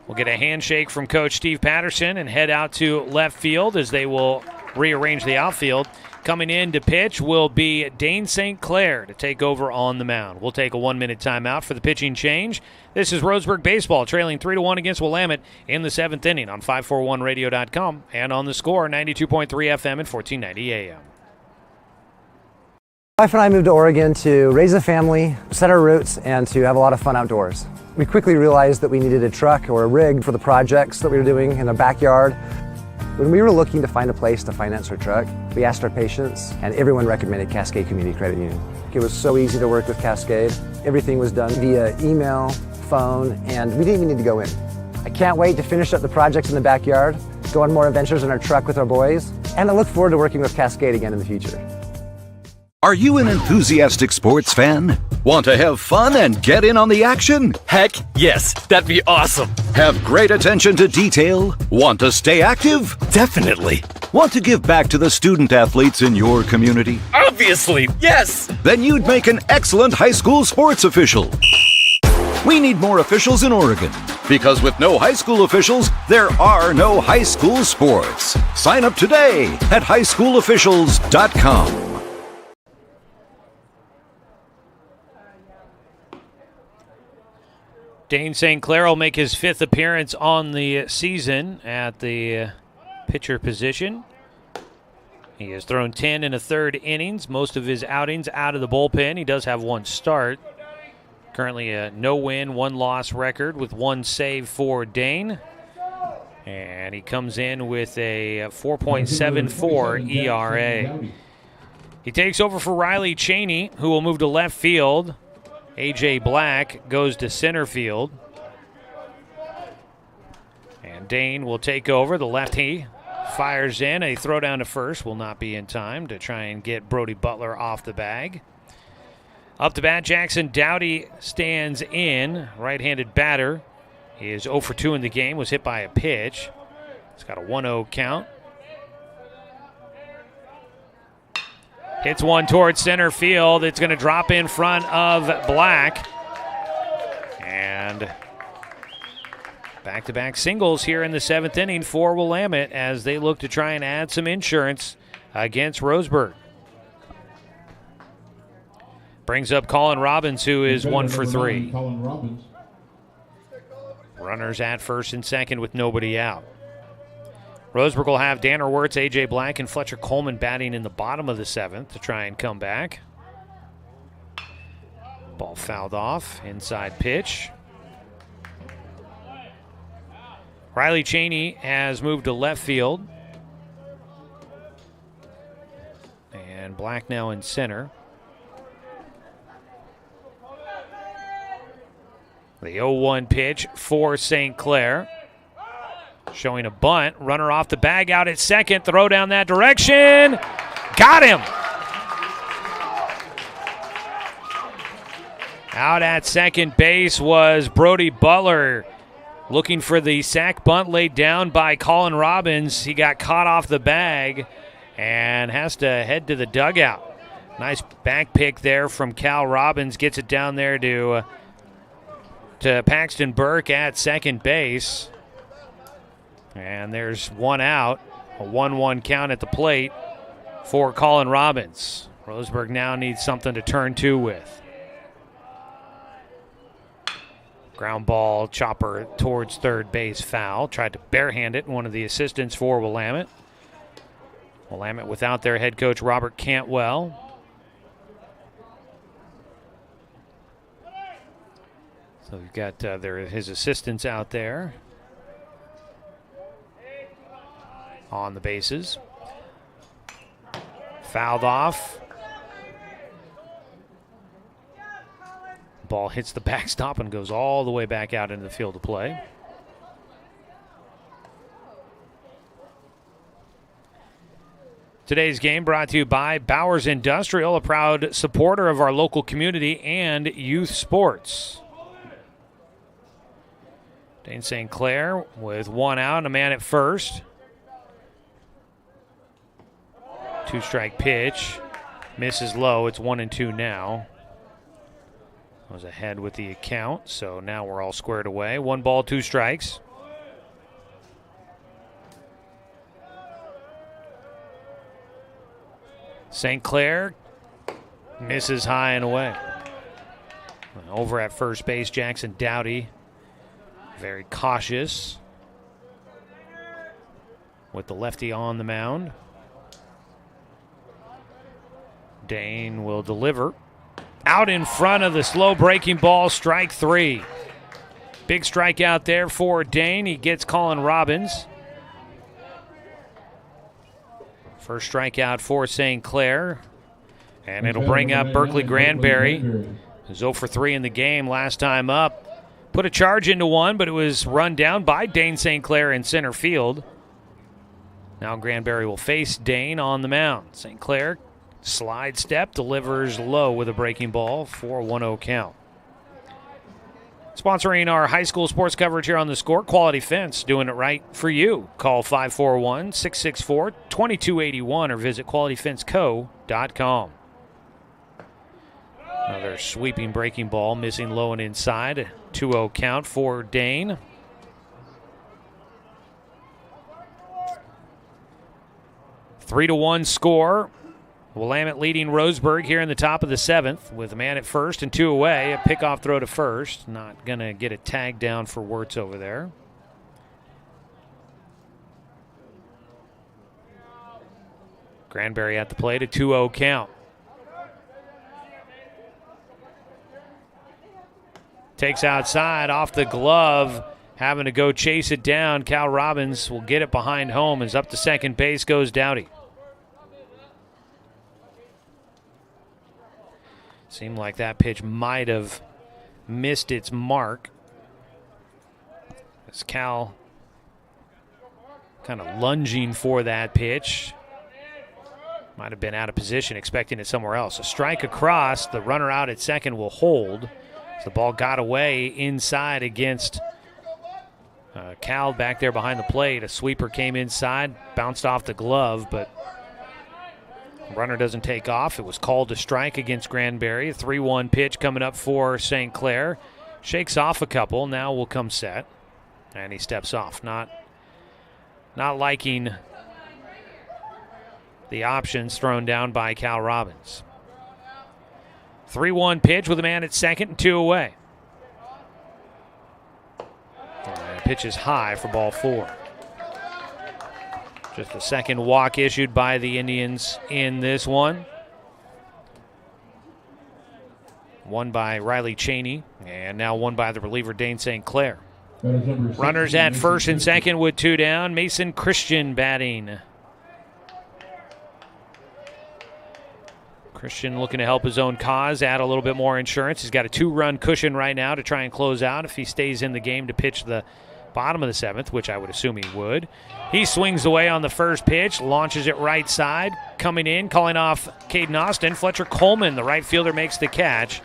Speaker 1: will get a handshake from Coach Steve Patterson and head out to left field as they will rearrange the outfield. Coming in to pitch will be Dane St. Clair to take over on the mound. We'll take a 1-minute timeout for the pitching change. This is Roseburg baseball, trailing 3-1 against Willamette in the 7th inning on 541radio.com and on The Score, 92.3 FM and 1490 AM.
Speaker 10: My wife and I moved to Oregon to raise a family, set our roots, and to have a lot of fun outdoors. We quickly realized that we needed a truck or a rig for the projects that we were doing in the backyard. When we were looking to find a place to finance our truck, we asked our patients, and everyone recommended Cascade Community Credit Union. It was so easy to work with Cascade. Everything was done via email, phone, and we didn't even need to go in. I can't wait to finish up the projects in the backyard, go on more adventures in our truck with our boys, and I look forward to working with Cascade again in the future.
Speaker 13: Are you an enthusiastic sports fan? Want to have fun and get in on the action?
Speaker 14: Heck, yes, that'd be awesome.
Speaker 13: Have great attention to detail? Want to stay active?
Speaker 14: Definitely.
Speaker 13: Want to give back to the student athletes in your community?
Speaker 14: Obviously, yes.
Speaker 13: Then you'd make an excellent high school sports official. We need more officials in Oregon, because with no high school officials, there are no high school sports. Sign up today at highschoolofficials.com.
Speaker 1: Dane St. Clair will make his 5th appearance on the season at the pitcher position. He has thrown 10 1/3 innings, most of his outings out of the bullpen. He does have 1 start. Currently a no-win, 1-loss record with 1 save for Dane. And he comes in with a 4.74 ERA. He takes over for Riley Cheney, who will move to left field. A.J. Black goes to center field. And Dane will take over. The lefty fires in. A throw down to first will not be in time to try and get Brody Butler off the bag. Up to bat, Jackson Dowdy stands in. Right-handed batter. He is 0 for 2 in the game. Was hit by a pitch. It's got a 1-0 count. Hits one towards center field. It's going to drop in front of Black. And back-to-back singles here in the 7th inning for Willamette as they look to try and add some insurance against Roseburg. Brings up Colin Robbins, who is 1 for 3. Runners at first and second with nobody out. Roseburg will have Danner Wirtz, A.J. Black, and Fletcher Coleman batting in the bottom of the 7th to try and come back. Ball fouled off, inside pitch. Riley Cheney has moved to left field. And Black now in center. The 0-1 pitch for St. Clair. Showing a bunt. Runner off the bag out at second. Throw down that direction. Got him. Out at second base was Brody Butler, looking for the sac bunt laid down by Colin Robbins. He got caught off the bag and has to head to the dugout. Nice back pick there from Cal Robbins. Gets it down there to Paxton Burke at second base. And there's one out. A 1-1 count at the plate for Colin Robbins. Roseburg now needs something to turn to with. Ground ball, chopper towards third base, foul. Tried to barehand it, one of the assistants for Willamette. Willamette without their head coach, Robert Cantwell. So we've got his assistants out there on the bases. Fouled off. Ball hits the backstop and goes all the way back out into the field of play. Today's game brought to you by Bowers Industrial, a proud supporter of our local community and youth sports. Dane St. Clair with one out and a man at first. 2-strike pitch. Misses low. It's 1-2 now. Was ahead with the account, so now we're all squared away. 1 ball, 2 strikes. St. Clair misses high and away. Over at first base, Jackson Dowdy. Very cautious with the lefty on the mound. Dane will deliver. Out in front of the slow breaking ball, strike 3. Big strikeout there for Dane. He gets Colin Robbins. First strikeout for St. Clair. And it'll bring up Berkeley Granberry, who's 0 for 3 in the game last time up. Put a charge into one, but it was run down by Dane St. Clair in center field. Now Granberry will face Dane on the mound. St. Clair slide step, delivers low with a breaking ball for a 1-0 count. Sponsoring our high school sports coverage here on The Score, Quality Fence, doing it right for you. Call 541-664-2281 or visit qualityfenceco.com. Another sweeping breaking ball, missing low and inside. A 2-0 count for Dane. A 3-1 score. Willamette leading Roseburg here in the top of the 7th with a man at first and 2 away. A pickoff throw to first. Not going to get a tag down for Wirtz over there. Granberry at the plate, a 2-0 count. Takes outside off the glove, having to go chase it down. Cal Robbins will get it behind home as up to second base goes Dowdy. Seemed like that pitch might have missed its mark. As Cal kind of lunging for that pitch. Might have been out of position, expecting it somewhere else. A strike across, the runner out at second will hold. So the ball got away inside against Cal back there behind the plate. A sweeper came inside, bounced off the glove, but runner doesn't take off. It was called a strike against Granberry. A 3-1 pitch coming up for St. Clair. Shakes off a couple. Now will come set. And he steps off. Not liking the options thrown down by Cal Robbins. 3-1 pitch with a man at second and 2 away. Pitch is high for ball 4. Just the second walk issued by the Indians in this one. One by Riley Cheney, and now one by the reliever Dane St. Clair. Runners at first and second with 2 down. Mason Christian batting. Christian looking to help his own cause, add a little bit more insurance. He's got a 2-run cushion right now to try and close out if he stays in the game to pitch the bottom of the 7th, which I would assume he would. He swings away on the first pitch, launches it right side. Coming in, calling off Caden Austin. Fletcher Coleman, the right fielder, makes the catch.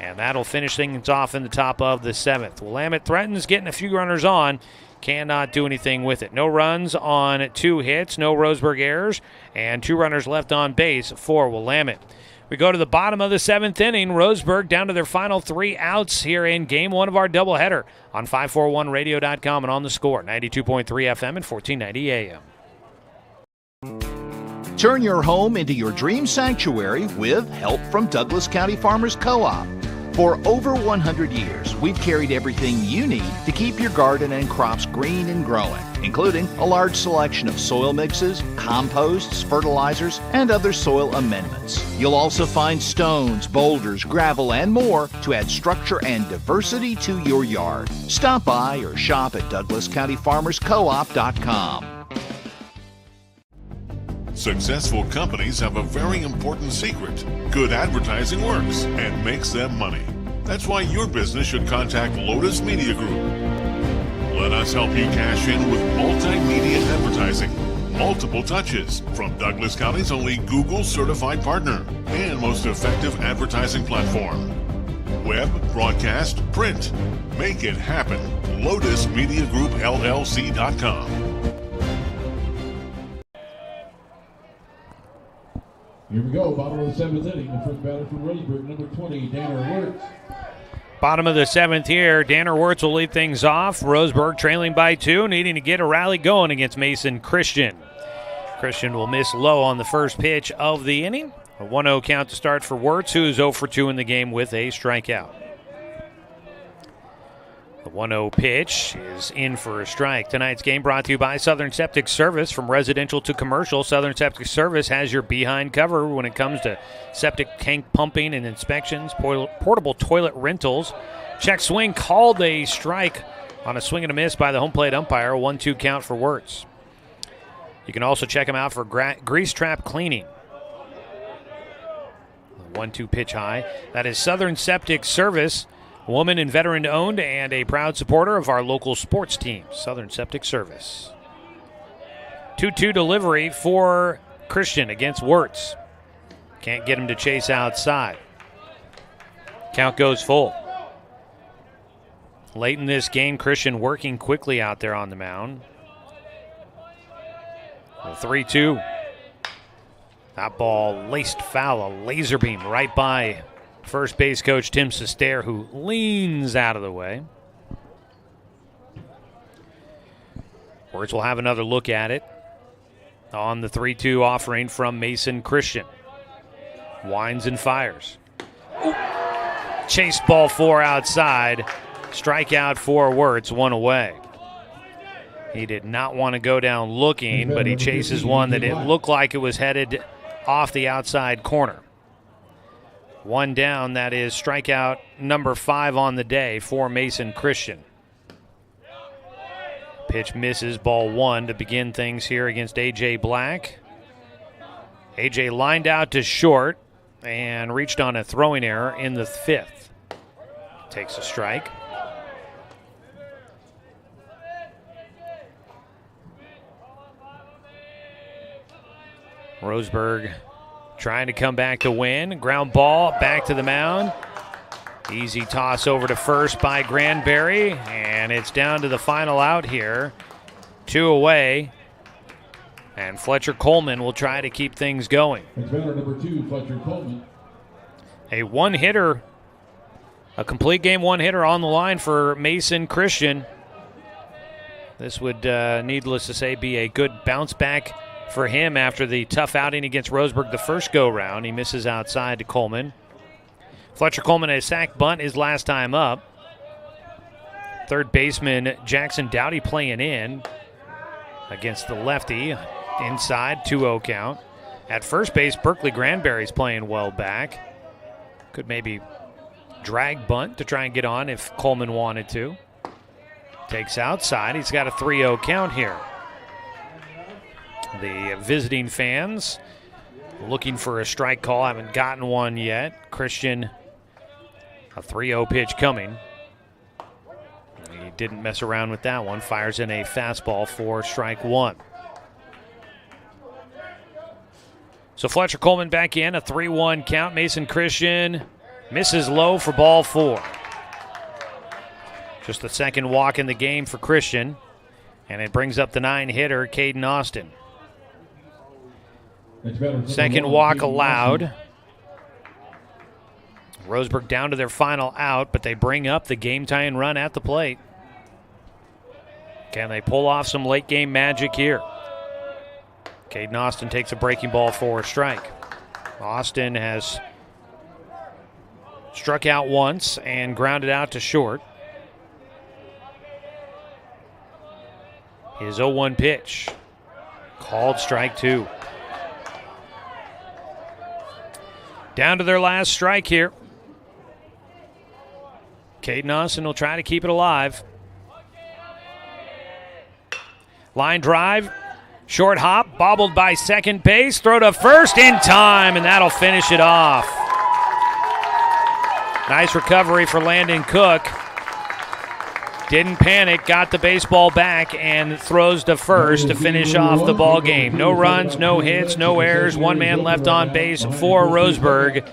Speaker 1: And that'll finish things off in the top of the 7th. Willamette threatens getting a few runners on. Cannot do anything with it. No runs on 2 hits, no Roseburg errors, and 2 runners left on base for Willamette. We go to the bottom of the 7th inning. Roseburg down to their final 3 outs here in Game 1 of our doubleheader on 541radio.com and on the Score, 92.3 FM and 1490 AM.
Speaker 12: Turn your home into your dream sanctuary with help from Douglas County Farmers Co-op. For over 100 years, we've carried everything you need to keep your garden and crops green and growing, including a large selection of soil mixes, composts, fertilizers, and other soil amendments. You'll also find stones, boulders, gravel, and more to add structure and diversity to your yard. Stop by or shop at DouglasCountyFarmersCoop.com.
Speaker 4: Successful companies have a very important secret. Good advertising works and makes them money. That's why your business should contact Lotus Media Group. Let us help you cash in with multimedia advertising. Multiple touches from Douglas County's only Google certified partner and most effective advertising platform. Web, broadcast, print. Make it happen. LotusMediaGroupLLC.com.
Speaker 9: Here we go, bottom of the 7th inning. The first batter from Roseburg, number 20, Danner Wirtz.
Speaker 1: Bottom of the 7th here, Danner Wirtz will lead things off. Roseburg trailing by 2, needing to get a rally going against Mason Christian. Christian will miss low on the first pitch of the inning. A 1-0 count to start for Wirtz, who is 0 for 2 in the game with a strikeout. The 1-0 pitch is in for a strike. Tonight's game brought to you by Southern Septic Service. From residential to commercial, Southern Septic Service has your behind cover when it comes to septic tank pumping and inspections, portable toilet rentals. Check swing called a strike on a swing and a miss by the home plate umpire. 1-2 count for Wirtz. You can also check them out for grease trap cleaning. 1-2 pitch high. That is Southern Septic Service. Woman and veteran owned and a proud supporter of our local sports team, Southern Septic Service. 2-2 delivery for Christian against Wirtz. Can't get him to chase outside. Count goes full. Late in this game, Christian working quickly out there on the mound. The 3-2. That ball laced foul, a laser beam right by first base coach Tim Sestair, who leans out of the way. Wirtz will have another look at it on the 3-2 offering from Mason Christian. Winds and fires. Ooh. Chase ball 4 outside. Strikeout for Wirtz, 1 away. He did not want to go down looking, but he chases one that it looked like it was headed off the outside corner. 1 down, that is strikeout number 5 on the day for Mason Christian. Pitch misses, ball 1 to begin things here against A.J. Black. A.J. lined out to short and reached on a throwing error in the 5th. Takes a strike. Roseburg trying to come back to win. Ground ball back to the mound. Easy toss over to first by Granberry, and it's down to the final out here. 2 away, and Fletcher Coleman will try to keep things going.
Speaker 9: Batter number 2, Fletcher Coleman.
Speaker 1: A one-hitter, a complete game one-hitter on the line for Mason Christian. This would, needless to say, be a good bounce back for him after the tough outing against Roseburg the first go-round. He misses outside to Coleman. Fletcher Coleman, a sack bunt his last time up. Third baseman Jackson Dowdy playing in against the lefty. Inside, 2-0 count. At first base, Berkeley Granberry's playing well back. Could maybe drag bunt to try and get on if Coleman wanted to. Takes outside. He's got a 3-0 count here. The visiting fans looking for a strike call. Haven't gotten one yet. Christian, a 3-0 pitch coming. He didn't mess around with that one. Fires in a fastball for strike 1. So Fletcher Coleman back in, a 3-1 count. Mason Christian Misses low for ball 4. Just the second walk in the game for Christian. And it brings up the 9-hitter, Caden Austin. Second walk allowed. Roseburg down to their final out, but they bring up the game-tying run at the plate. Can they pull off some late-game magic here? Caden Austin takes a breaking ball for a strike. Austin has struck out once and grounded out to short. His 0-1 pitch. Called strike 2. Down to their last strike here. Caden Austin will try to keep it alive. Line drive. Short hop. Bobbled by second base. Throw to first in time, and that'll finish it off. Nice recovery for Landon Cook. Didn't panic, got the baseball back, and throws to first to finish off the ball game. No runs, no hits, no errors. One man left on base for Roseburg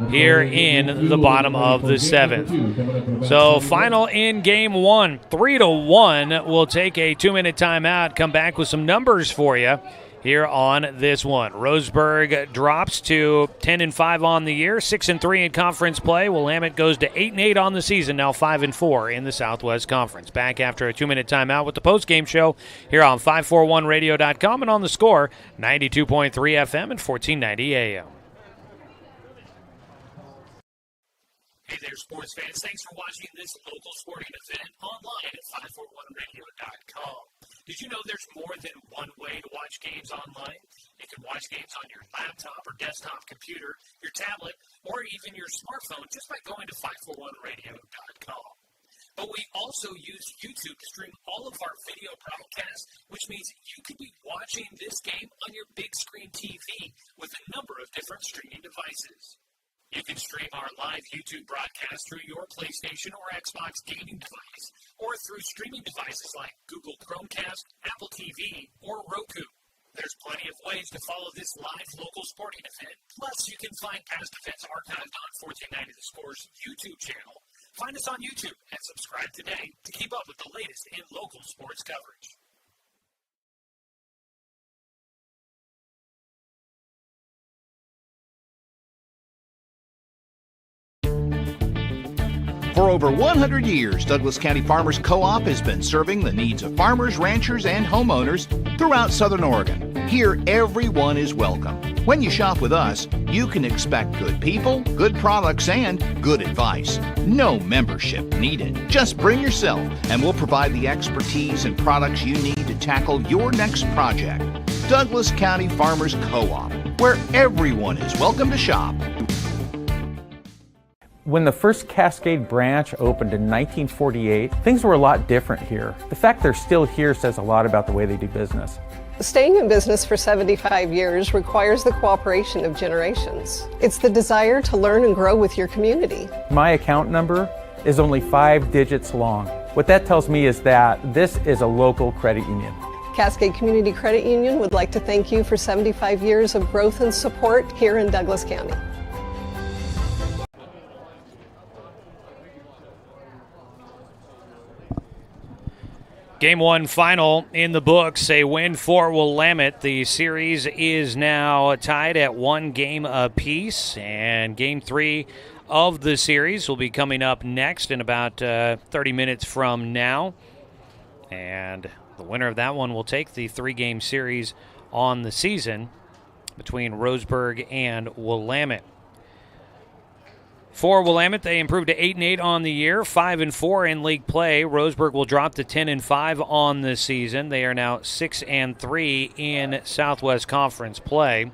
Speaker 1: here in the bottom of the 7th. So final in game 1, 3-1. We'll take a 2-minute timeout, come back with some numbers for you here on this one. Roseburg drops to 10-5 on the year, 6-3 in conference play. Willamette goes to 8-8 on the season, now 5-4 in the Southwest Conference. Back after a 2-minute timeout with the postgame show here on 541radio.com and on the Score, 92.3 FM and 1490 AM.
Speaker 16: Hey there, sports fans. Thanks for watching this local sporting event online at 541radio.com. Did you know there's more than one way to watch games online? You can watch games on your laptop or desktop computer, your tablet, or even your smartphone just by going to 541radio.com. But we also use YouTube to stream all of our video broadcasts, which means you could be watching this game on your big screen TV with a number of different streaming devices. You can stream our live YouTube broadcast through your PlayStation or Xbox gaming device, or through streaming devices like Google Chromecast, Apple TV, or Roku. There's plenty of ways to follow this live local sporting event. Plus, you can find past events archived on 1490 The Score's YouTube channel. Find us on YouTube and subscribe today to keep up with the latest in local sports coverage.
Speaker 12: For over 100 years, Douglas County Farmers Co-op has been serving the needs of farmers, ranchers, and homeowners throughout Southern Oregon. Here, everyone is welcome. When you shop with us, you can expect good people, good products, and good advice. No membership needed. Just bring yourself, and we'll provide the expertise and products you need to tackle your next project. Douglas County Farmers Co-op, where everyone is welcome to shop.
Speaker 17: When the first Cascade branch opened in 1948, things were a lot different here. The fact they're still here says a lot about the way they do business.
Speaker 18: Staying in business for 75 years requires the cooperation of generations. It's the desire to learn and grow with your community.
Speaker 17: My account number is only 5 digits long. What that tells me is that this is a local credit union.
Speaker 18: Cascade Community Credit Union would like to thank you for 75 years of growth and support here in Douglas County.
Speaker 1: Game 1 final in the books, a win for Willamette. The series is now tied at 1 game apiece, and Game 3 of the series will be coming up next in about 30 minutes from now. And the winner of that one will take the 3-game series on the season between Roseburg and Willamette. For Willamette, they improved to 8-8 on the year, 5-4 in league play. Roseburg will drop to 10-5 on the season. They are now 6-3 in Southwest Conference play.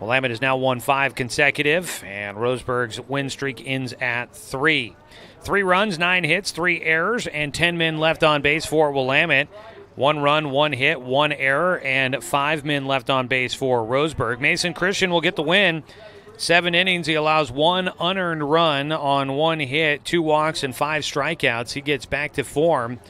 Speaker 1: Willamette has now won 5 consecutive, and Roseburg's win streak ends at 3. 3 runs, 9 hits, 3 errors, and 10 men left on base for Willamette. 1 run, 1 hit, 1 error, and 5 men left on base for Roseburg. Mason Christian will get the win. 7 innings, he allows 1 unearned run on 1 hit, 2 walks, and 5 strikeouts. He gets back to form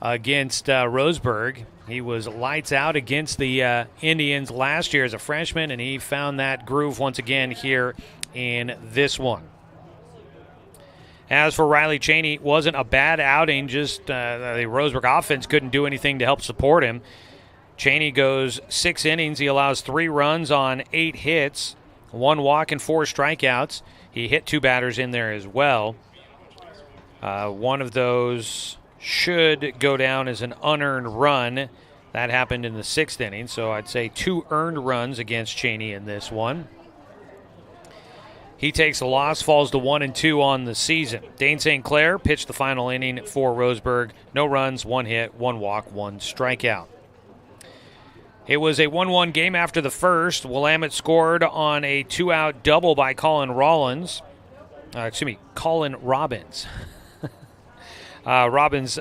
Speaker 1: against Roseburg. He was lights out against the Indians last year as a freshman, and he found that groove once again here in this one. As for Riley Cheney, it wasn't a bad outing, just the Roseburg offense couldn't do anything to help support him. Cheney goes 6 innings. He allows 3 runs on 8 hits, 1 walk and 4 strikeouts. He hit 2 batters in there as well. One of those should go down as an unearned run. That happened in the 6th inning, so I'd say 2 earned runs against Cheney in this one. He takes a loss, falls to 1-2 on the season. Dane St. Clair pitched the final inning for Roseburg. No runs, 1 hit, 1 walk, 1 strikeout. It was a 1-1 game after the first. Willamette scored on a 2-out double by Colin Robbins. Robbins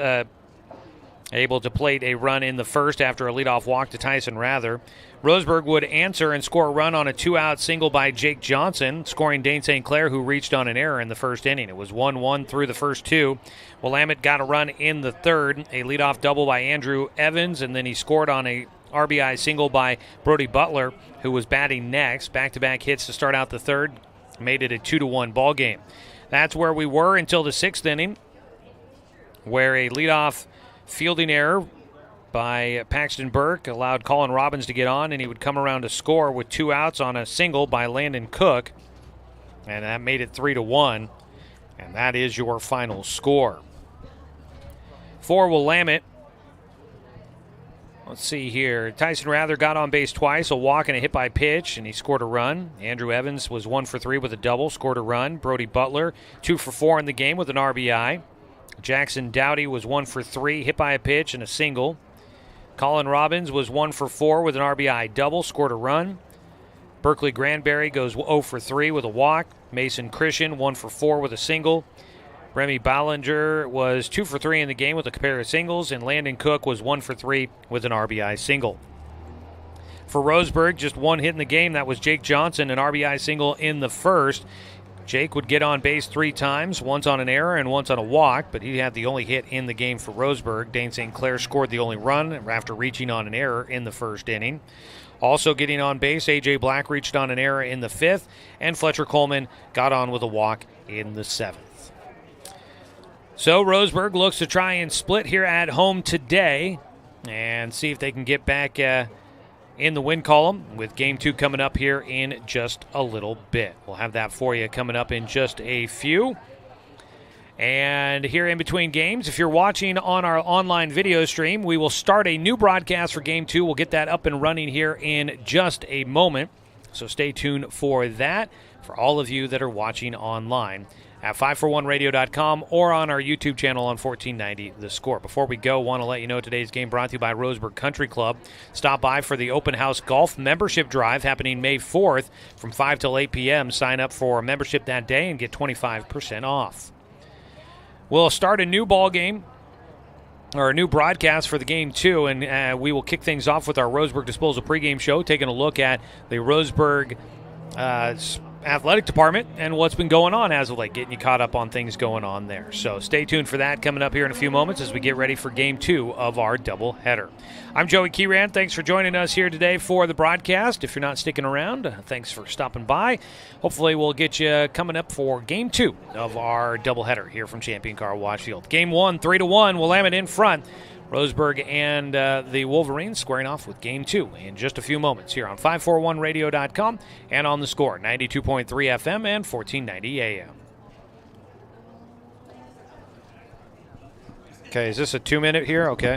Speaker 1: able to plate a run in the first after a leadoff walk to Tyson Rather. Roseburg would answer and score a run on a 2-out single by Jake Johnson, scoring Dane St. Clair, who reached on an error in the first inning. It was 1-1 through the first 2. Willamette got a run in the third, a leadoff double by Andrew Evans, and then he scored on a RBI single by Brody Butler, who was batting next. Back-to-back hits to start out the third, made it a 2-1 ball game. That's where we were until the 6th inning, where a leadoff fielding error by Paxton Burke allowed Colin Robbins to get on, and he would come around to score with 2 outs on a single by Landon Cook, and that made it 3-1, and that is your final score. For Willamette, let's see here. Tyson Rather got on base twice, a walk and a hit by pitch, and he scored a run. Andrew Evans was 1 for 3 with a double, scored a run. Brody Butler, 2 for 4 in the game with an RBI. Jackson Dowdy was 1 for 3, hit by a pitch and a single. Colin Robbins was 1 for 4 with an RBI double, scored a run. Berkeley Granberry goes 0 for 3 with a walk. Mason Christian 1 for 4 with a single. Remy Ballinger was 2 for 3 in the game with a pair of singles, and Landon Cook was 1 for 3 with an RBI single. For Roseburg, just 1 hit in the game. That was Jake Johnson, an RBI single in the first. Jake would get on base 3 times, once on an error and once on a walk, but he had the only hit in the game for Roseburg. Dane St. Clair scored the only run after reaching on an error in the first inning. Also getting on base, A.J. Black reached on an error in the 5th, and Fletcher Coleman got on with a walk in the 7th. So Roseburg looks to try and split here at home today and see if they can get back in the win column, with Game 2 coming up here in just a little bit. We'll have that for you coming up in just a few. And here in between games, if you're watching on our online video stream, we will start a new broadcast for Game 2. We'll get that up and running here in just a moment. So stay tuned for that for all of you that are watching online at 541radio.com or on our YouTube channel on 1490 The Score. Before we go, want to let you know today's game brought to you by Roseburg Country Club. Stop by for the Open House Golf Membership Drive happening May 4th from 5 till 8 p.m. Sign up for a membership that day and get 25% off. We'll start a new ball game, or a new broadcast for the Game 2, and we will kick things off with our Roseburg Disposal pregame show, taking a look at the Roseburg athletic department and what's been going on as of late, getting you caught up on things going on there. So stay tuned for that coming up here in a few moments as we get ready for Game 2 of our doubleheader. I'm Joey Kieran. Thanks for joining us here today for the broadcast. If you're not sticking around, thanks for stopping by. Hopefully we'll get you coming up for Game 2 of our doubleheader here from Champion Car Wash Field. Game 1, 3-1, Willamette in front. Roseburg and the Wolverines squaring off with Game 2 in just a few moments here on 541radio.com and on The Score, 92.3 FM and 1490 AM. Okay, is this a 2-minute here? Okay.